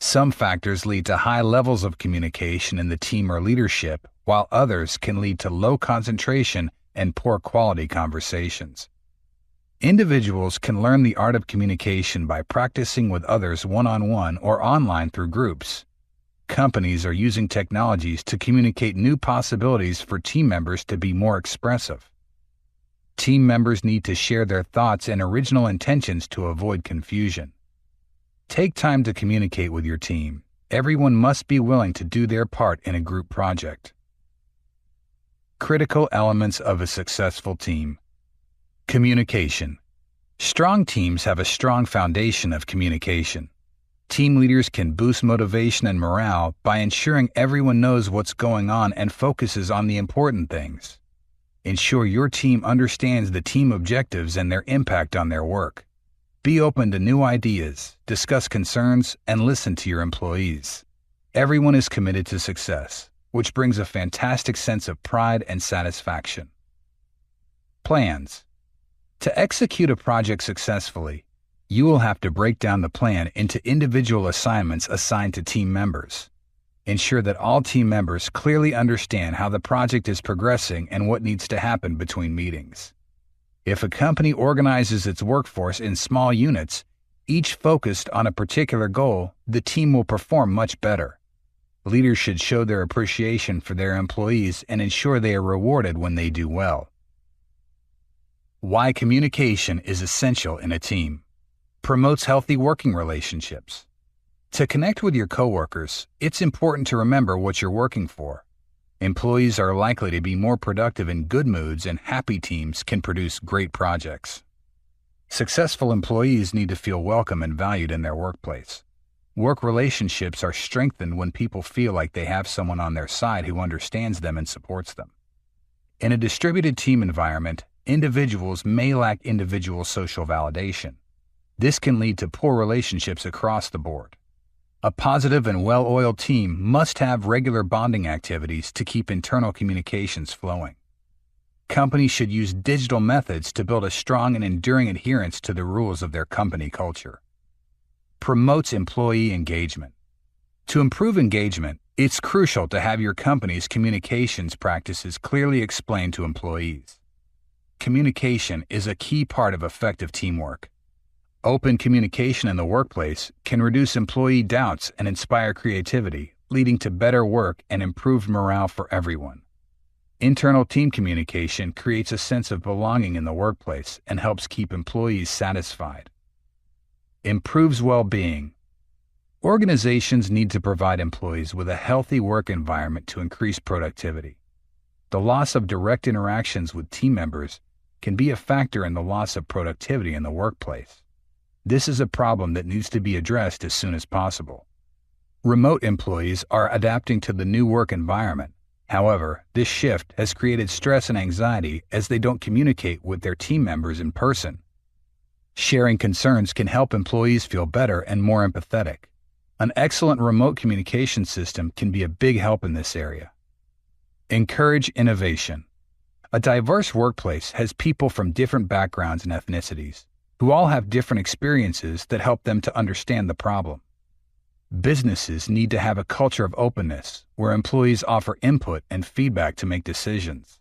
Some factors lead to high levels of communication in the team or leadership, while others can lead to low concentration and poor quality conversations. Individuals can learn the art of communication by practicing with others one-on-one or online through groups. Companies are using technologies to communicate new possibilities for team members to be more expressive. Team members need to share their thoughts and original intentions to avoid confusion. Take time to communicate with your team. Everyone must be willing to do their part in a group project. Critical elements of a successful team. Communication. Strong teams have a strong foundation of communication. Team leaders can boost motivation and morale by ensuring everyone knows what's going on and focuses on the important things. Ensure your team understands the team objectives and their impact on their work. Be open to new ideas, discuss concerns, and listen to your employees. Everyone is committed to success, which brings a fantastic sense of pride and satisfaction. Plans. To execute a project successfully, you will have to break down the plan into individual assignments assigned to team members. Ensure that all team members clearly understand how the project is progressing and what needs to happen between meetings. If a company organizes its workforce in small units, each focused on a particular goal, the team will perform much better. Leaders should show their appreciation for their employees and ensure they are rewarded when they do well. Why communication is essential in a team. Promotes healthy working relationships. To connect with your coworkers, it's important to remember what you're working for. Employees are likely to be more productive in good moods, and happy teams can produce great projects. Successful employees need to feel welcome and valued in their workplace. Work relationships are strengthened when people feel like they have someone on their side who understands them and supports them. In a distributed team environment, individuals may lack individual social validation. This can lead to poor relationships across the board. A positive and well-oiled team must have regular bonding activities to keep internal communications flowing. Companies should use digital methods to build a strong and enduring adherence to the rules of their company culture. Promotes employee engagement. To improve engagement, it's crucial to have your company's communications practices clearly explained to employees. Communication is a key part of effective teamwork. Open communication in the workplace can reduce employee doubts and inspire creativity, leading to better work and improved morale for everyone. Internal team communication creates a sense of belonging in the workplace and helps keep employees satisfied. Improves well-being. Organizations need to provide employees with a healthy work environment to increase productivity. The loss of direct interactions with team members can be a factor in the loss of productivity in the workplace. This is a problem that needs to be addressed as soon as possible. Remote employees are adapting to the new work environment. However, this shift has created stress and anxiety as they don't communicate with their team members in person. Sharing concerns can help employees feel better and more empathetic. An excellent remote communication system can be a big help in this area. Encourage innovation. A diverse workplace has people from different backgrounds and ethnicities, who all have different experiences that help them to understand the problem. Businesses need to have a culture of openness where employees offer input and feedback to make decisions.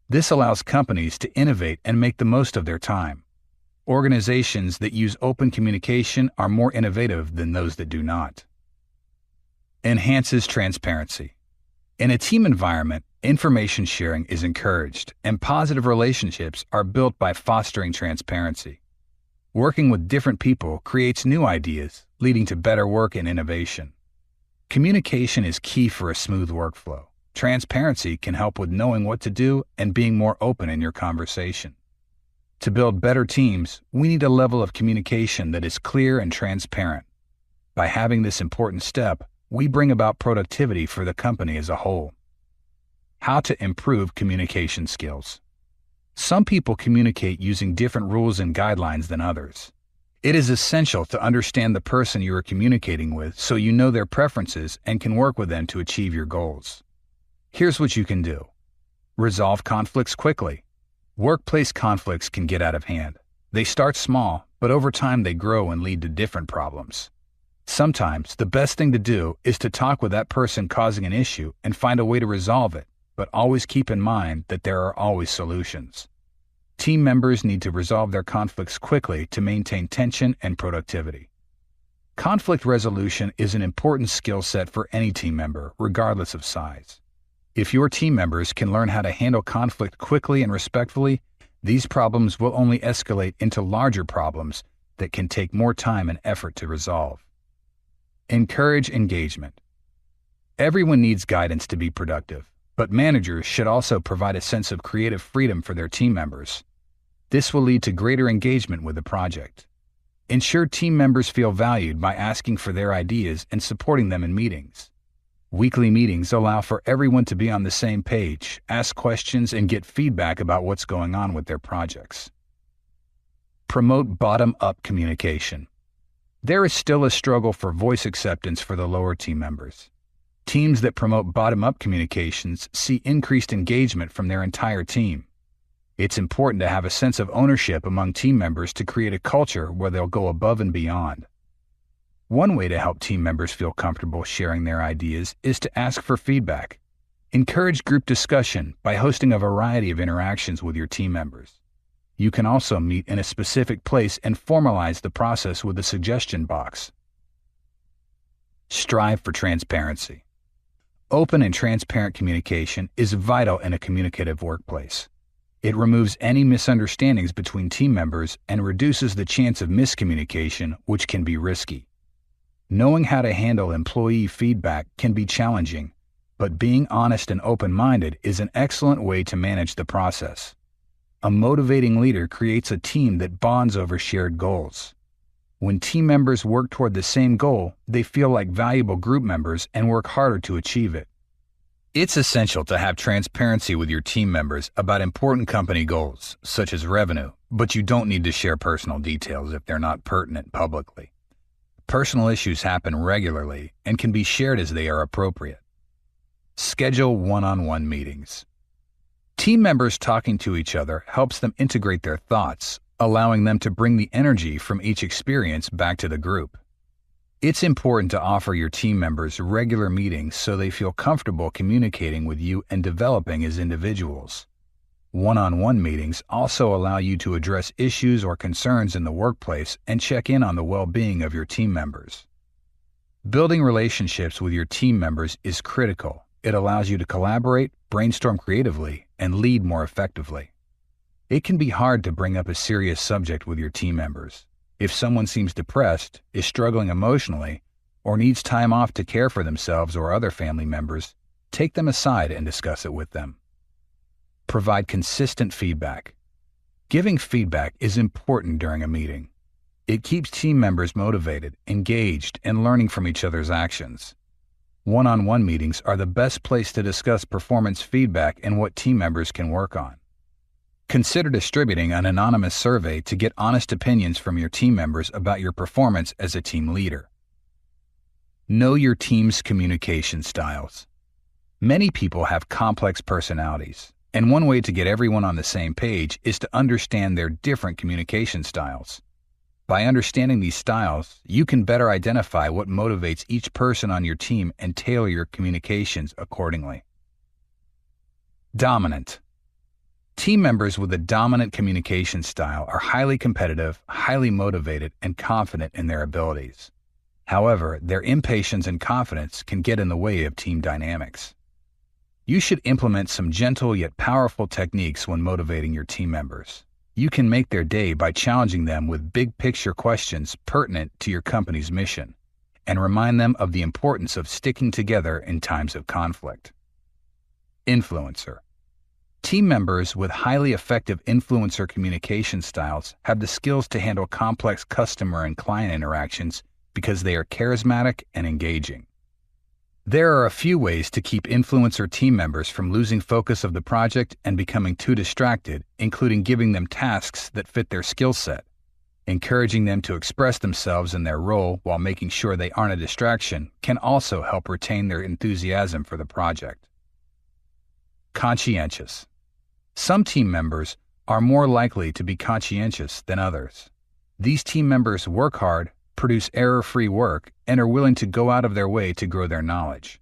This allows companies to innovate and make the most of their time. Organizations that use open communication are more innovative than those that do not. Enhances transparency. In a team environment, information sharing is encouraged, and positive relationships are built by fostering transparency. Working with different people creates new ideas, leading to better work and innovation. Communication is key for a smooth workflow. Transparency can help with knowing what to do and being more open in your conversation. To build better teams, we need a level of communication that is clear and transparent. By having this important step, we bring about productivity for the company as a whole. How to improve communication skills. Some people communicate using different rules and guidelines than others. It is essential to understand the person you are communicating with so you know their preferences and can work with them to achieve your goals. Here's what you can do. Resolve conflicts quickly. Workplace conflicts can get out of hand. They start small, but over time they grow and lead to different problems. Sometimes the best thing to do is to talk with that person causing an issue and find a way to resolve it, but always keep in mind that there are always solutions. Team members need to resolve their conflicts quickly to maintain tension and productivity. Conflict resolution is an important skill set for any team member, regardless of size. If your team members can learn how to handle conflict quickly and respectfully, These problems will only escalate into larger problems that can take more time and effort to resolve. Encourage engagement. Everyone needs guidance to be productive, but managers should also provide a sense of creative freedom for their team members. This will lead to greater engagement with the project. Ensure team members feel valued by asking for their ideas and supporting them in meetings. Weekly meetings allow for everyone to be on the same page, ask questions, and get feedback about what's going on with their projects. Promote bottom-up communication. There is still a struggle for voice acceptance for the lower team members. Teams that promote bottom-up communications see increased engagement from their entire team. It's important to have a sense of ownership among team members to create a culture where they'll go above and beyond. One way to help team members feel comfortable sharing their ideas is to ask for feedback. Encourage group discussion by hosting a variety of interactions with your team members. You can also meet in a specific place and formalize the process with a suggestion box. Strive for transparency. Open and transparent communication is vital in a communicative workplace. It removes any misunderstandings between team members and reduces the chance of miscommunication, which can be risky. Knowing how to handle employee feedback can be challenging, but being honest and open-minded is an excellent way to manage the process. A motivating leader creates a team that bonds over shared goals. When team members work toward the same goal, they feel like valuable group members and work harder to achieve it. It's essential to have transparency with your team members about important company goals, such as revenue, but you don't need to share personal details if they're not pertinent publicly. Personal issues happen regularly and can be shared as they are appropriate. Schedule one-on-one meetings. Team members talking to each other helps them integrate their thoughts, allowing them to bring the energy from each experience back to the group. It's important to offer your team members regular meetings so they feel comfortable communicating with you and developing as individuals. One-on-one meetings also allow you to address issues or concerns in the workplace and check in on the well-being of your team members. Building relationships with your team members is critical. It allows you to collaborate, brainstorm creatively, and lead more effectively. It can be hard to bring up a serious subject with your team members. If someone seems depressed, is struggling emotionally, or needs time off to care for themselves or other family members, take them aside and discuss it with them. Provide consistent feedback. Giving feedback is important during a meeting. It keeps team members motivated, engaged, and learning from each other's actions. One-on-one meetings are the best place to discuss performance feedback and what team members can work on. Consider distributing an anonymous survey to get honest opinions from your team members about your performance as a team leader. Know your team's communication styles. Many people have complex personalities, and one way to get everyone on the same page is to understand their different communication styles. By understanding these styles, you can better identify what motivates each person on your team and tailor your communications accordingly. Dominant. Team members with a dominant communication style are highly competitive, highly motivated, and confident in their abilities. However, their impatience and confidence can get in the way of team dynamics. You should implement some gentle yet powerful techniques when motivating your team members. You can make their day by challenging them with big-picture questions pertinent to your company's mission, and remind them of the importance of sticking together in times of conflict. Influencer. Team members with highly effective influencer communication styles have the skills to handle complex customer and client interactions because they are charismatic and engaging. There are a few ways to keep influencer team members from losing focus of the project and becoming too distracted, including giving them tasks that fit their skill set. Encouraging them to express themselves in their role while making sure they aren't a distraction can also help retain their enthusiasm for the project. Conscientious. Some team members are more likely to be conscientious than others. These team members work hard, produce error-free work, and are willing to go out of their way to grow their knowledge.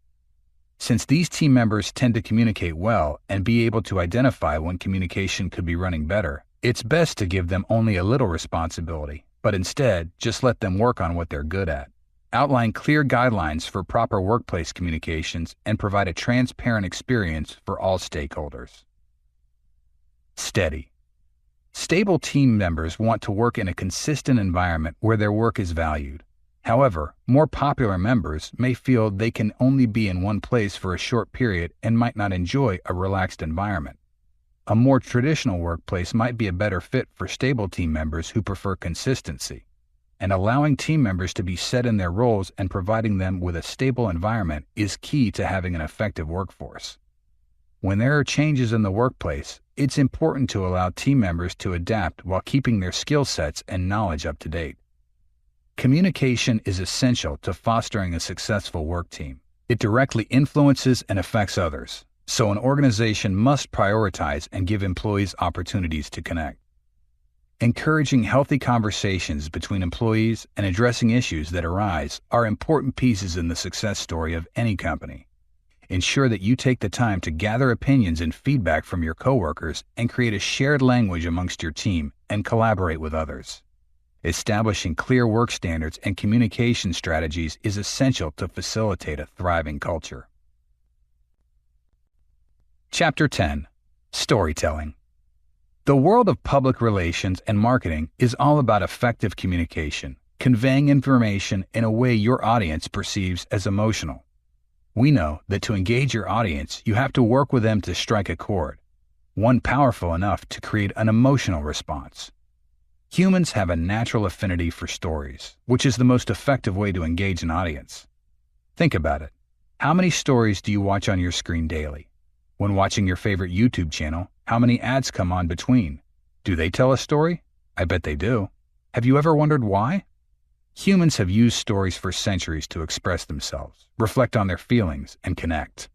Since these team members tend to communicate well and be able to identify when communication could be running better, it's best to give them only a little responsibility, but instead just let them work on what they're good at. Outline clear guidelines for proper workplace communications and provide a transparent experience for all stakeholders. Steady. Stable team members want to work in a consistent environment where their work is valued. However, more popular members may feel they can only be in one place for a short period and might not enjoy a relaxed environment. A more traditional workplace might be a better fit for stable team members who prefer consistency, and allowing team members to be set in their roles and providing them with a stable environment is key to having an effective workforce. When there are changes in the workplace, it's important to allow team members to adapt while keeping their skill sets and knowledge up to date. Communication is essential to fostering a successful work team. It directly influences and affects others, so an organization must prioritize and give employees opportunities to connect. Encouraging healthy conversations between employees and addressing issues that arise are important pieces in the success story of any company. Ensure that you take the time to gather opinions and feedback from your coworkers and create a shared language amongst your team and collaborate with others. Establishing clear work standards and communication strategies is essential to facilitate a thriving culture. Chapter 10. Storytelling. The world of public relations and marketing is all about effective communication, conveying information in a way your audience perceives as emotional. We know that to engage your audience, you have to work with them to strike a chord, one powerful enough to create an emotional response. Humans have a natural affinity for stories, which is the most effective way to engage an audience. Think about it. How many stories do you watch on your screen daily? When watching your favorite YouTube channel, how many ads come on between? Do they tell a story? I bet they do. Have you ever wondered why? Humans have used stories for centuries to express themselves, reflect on their feelings, and connect.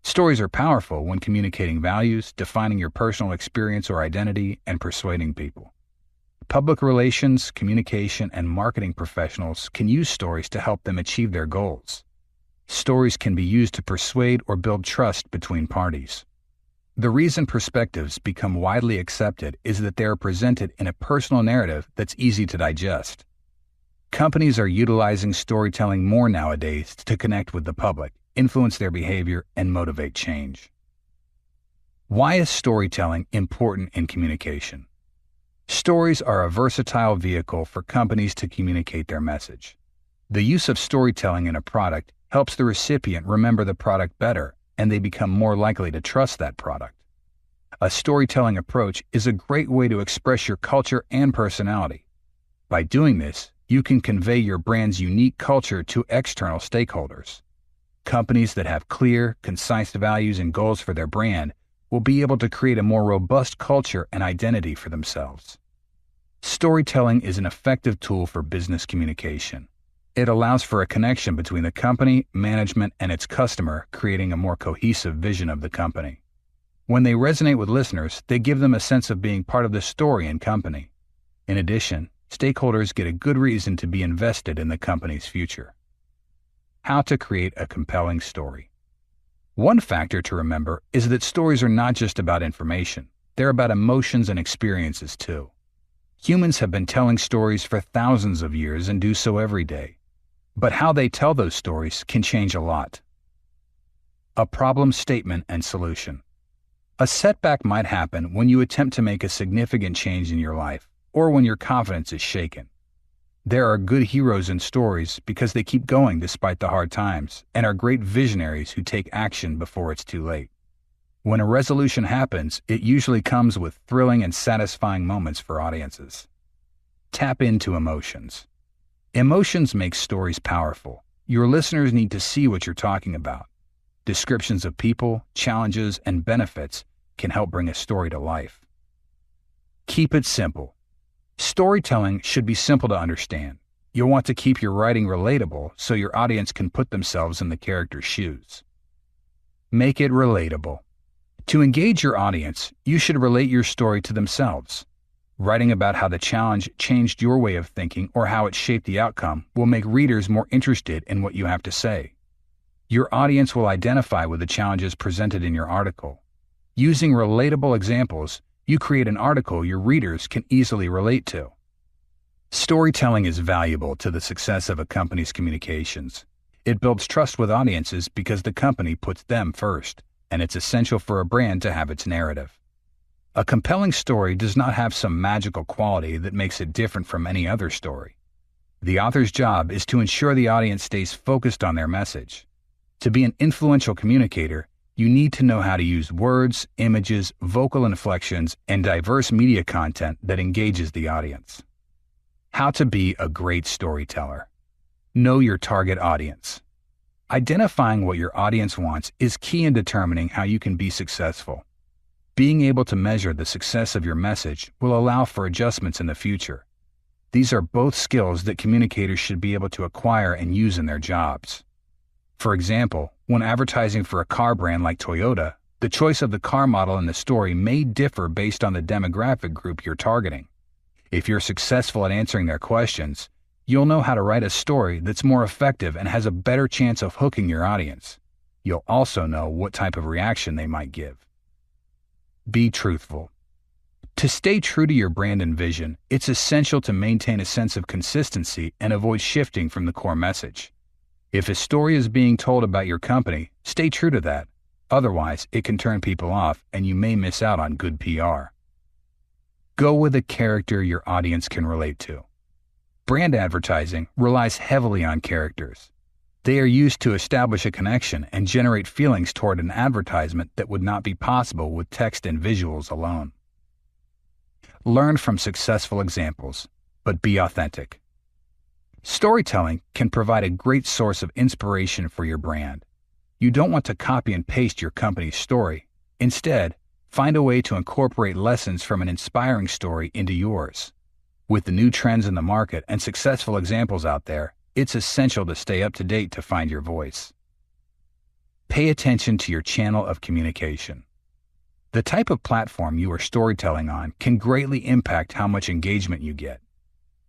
Stories are powerful when communicating values, defining your personal experience or identity, and persuading people. Public relations, communication, and marketing professionals can use stories to help them achieve their goals. Stories can be used to persuade or build trust between parties. The reason perspectives become widely accepted is that they are presented in a personal narrative that's easy to digest. Companies are utilizing storytelling more nowadays to connect with the public, influence their behavior, and motivate change. Why is storytelling important in communication? Stories are a versatile vehicle for companies to communicate their message. The use of storytelling in a product helps the recipient remember the product better, and they become more likely to trust that product. A storytelling approach is a great way to express your culture and personality. By doing this, you can convey your brand's unique culture to external stakeholders. Companies that have clear, concise values and goals for their brand will be able to create a more robust culture and identity for themselves. Storytelling is an effective tool for business communication. It allows for a connection between the company, management, and its customer, creating a more cohesive vision of the company. When they resonate with listeners, they give them a sense of being part of the story and company. In addition, stakeholders get a good reason to be invested in the company's future. How to create a compelling story. One factor to remember is that stories are not just about information. They're about emotions and experiences too. Humans have been telling stories for thousands of years and do so every day. But how they tell those stories can change a lot. A problem statement and solution. A setback might happen when you attempt to make a significant change in your life, or when your confidence is shaken. There are good heroes in stories because they keep going despite the hard times, and are great visionaries who take action before it's too late. When a resolution happens, it usually comes with thrilling and satisfying moments for audiences. Tap into emotions. Emotions make stories powerful. Your listeners need to see what you're talking about. Descriptions of people, challenges, and benefits can help bring a story to life. Keep it simple. Storytelling should be simple to understand. You'll want to keep your writing relatable so your audience can put themselves in the character's shoes. Make it relatable. To engage your audience, you should relate your story to themselves. Writing about how the challenge changed your way of thinking or how it shaped the outcome will make readers more interested in what you have to say. Your audience will identify with the challenges presented in your article. Using relatable examples, you create an article your readers can easily relate to. Storytelling is valuable to the success of a company's communications. It builds trust with audiences because the company puts them first, and it's essential for a brand to have its narrative. A compelling story does not have some magical quality that makes it different from any other story. The author's job is to ensure the audience stays focused on their message. To be an influential communicator, you need to know how to use words, images, vocal inflections, and diverse media content that engages the audience. How to be a great storyteller. Know your target audience. Identifying what your audience wants is key in determining how you can be successful. Being able to measure the success of your message will allow for adjustments in the future. These are both skills that communicators should be able to acquire and use in their jobs. For example, when advertising for a car brand like Toyota, the choice of the car model in the story may differ based on the demographic group you're targeting. If you're successful at answering their questions, you'll know how to write a story that's more effective and has a better chance of hooking your audience. You'll also know what type of reaction they might give. Be truthful. To stay true to your brand and vision, it's essential to maintain a sense of consistency and avoid shifting from the core message. If a story is being told about your company, stay true to that. Otherwise, it can turn people off and you may miss out on good PR. Go with a character your audience can relate to. Brand advertising relies heavily on characters. They are used to establish a connection and generate feelings toward an advertisement that would not be possible with text and visuals alone. Learn from successful examples, but be authentic. Storytelling can provide a great source of inspiration for your brand. You don't want to copy and paste your company's story. Instead, find a way to incorporate lessons from an inspiring story into yours. With the new trends in the market and successful examples out there, it's essential to stay up to date to find your voice. Pay attention to your channel of communication. The type of platform you are storytelling on can greatly impact how much engagement you get.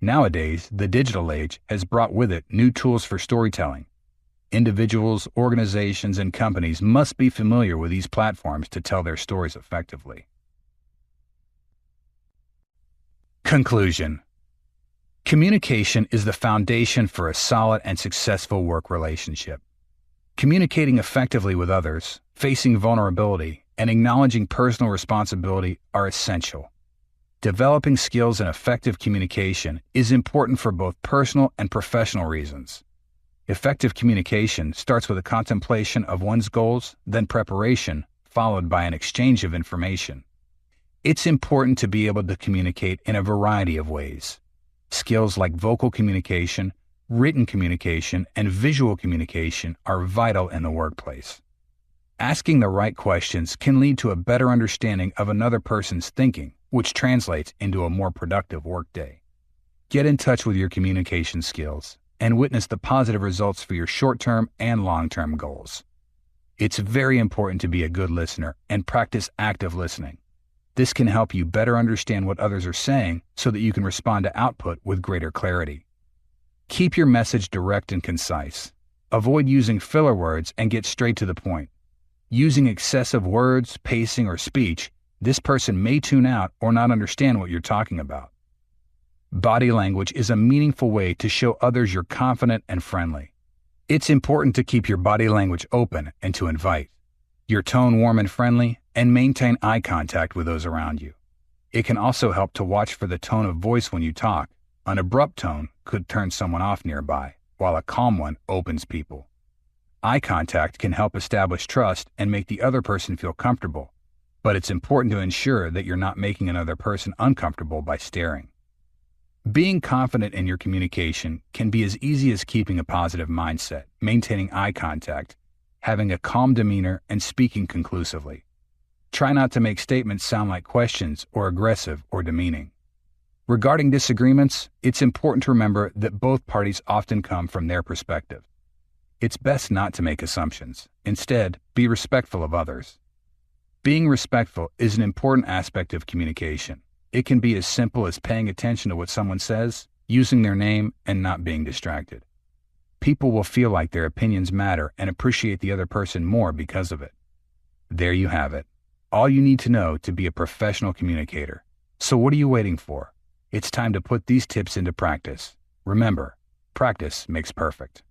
Nowadays, the digital age has brought with it new tools for storytelling. Individuals, organizations, and companies must be familiar with these platforms to tell their stories effectively. Conclusion. Communication is the foundation for a solid and successful work relationship. Communicating effectively with others, facing vulnerability, and acknowledging personal responsibility are essential. Developing skills in effective communication is important for both personal and professional reasons. Effective communication starts with a contemplation of one's goals, then preparation, followed by an exchange of information. It's important to be able to communicate in a variety of ways. Skills like vocal communication, written communication, and visual communication are vital in the workplace. Asking the right questions can lead to a better understanding of another person's thinking, which translates into a more productive workday. Get in touch with your communication skills and witness the positive results for your short-term and long-term goals. It's very important to be a good listener and practice active listening. This can help you better understand what others are saying so that you can respond to output with greater clarity. Keep your message direct and concise. Avoid using filler words and get straight to the point. Using excessive words, pacing, or speech, this person may tune out or not understand what you're talking about. Body language is a meaningful way to show others you're confident and friendly. It's important to keep your body language open and to invite. Your tone warm and friendly, and maintain eye contact with those around you. It can also help to watch for the tone of voice when you talk. An abrupt tone could turn someone off nearby, while a calm one opens people. Eye contact can help establish trust and make the other person feel comfortable, but it's important to ensure that you're not making another person uncomfortable by staring. Being confident in your communication can be as easy as keeping a positive mindset, maintaining eye contact, having a calm demeanor, and speaking conclusively. Try not to make statements sound like questions or aggressive or demeaning. Regarding disagreements, it's important to remember that both parties often come from their perspective. It's best not to make assumptions. Instead, be respectful of others. Being respectful is an important aspect of communication. It can be as simple as paying attention to what someone says, using their name, and not being distracted. People will feel like their opinions matter and appreciate the other person more because of it. There you have it. All you need to know to be a professional communicator. So what are you waiting for? It's time to put these tips into practice. Remember, practice makes perfect.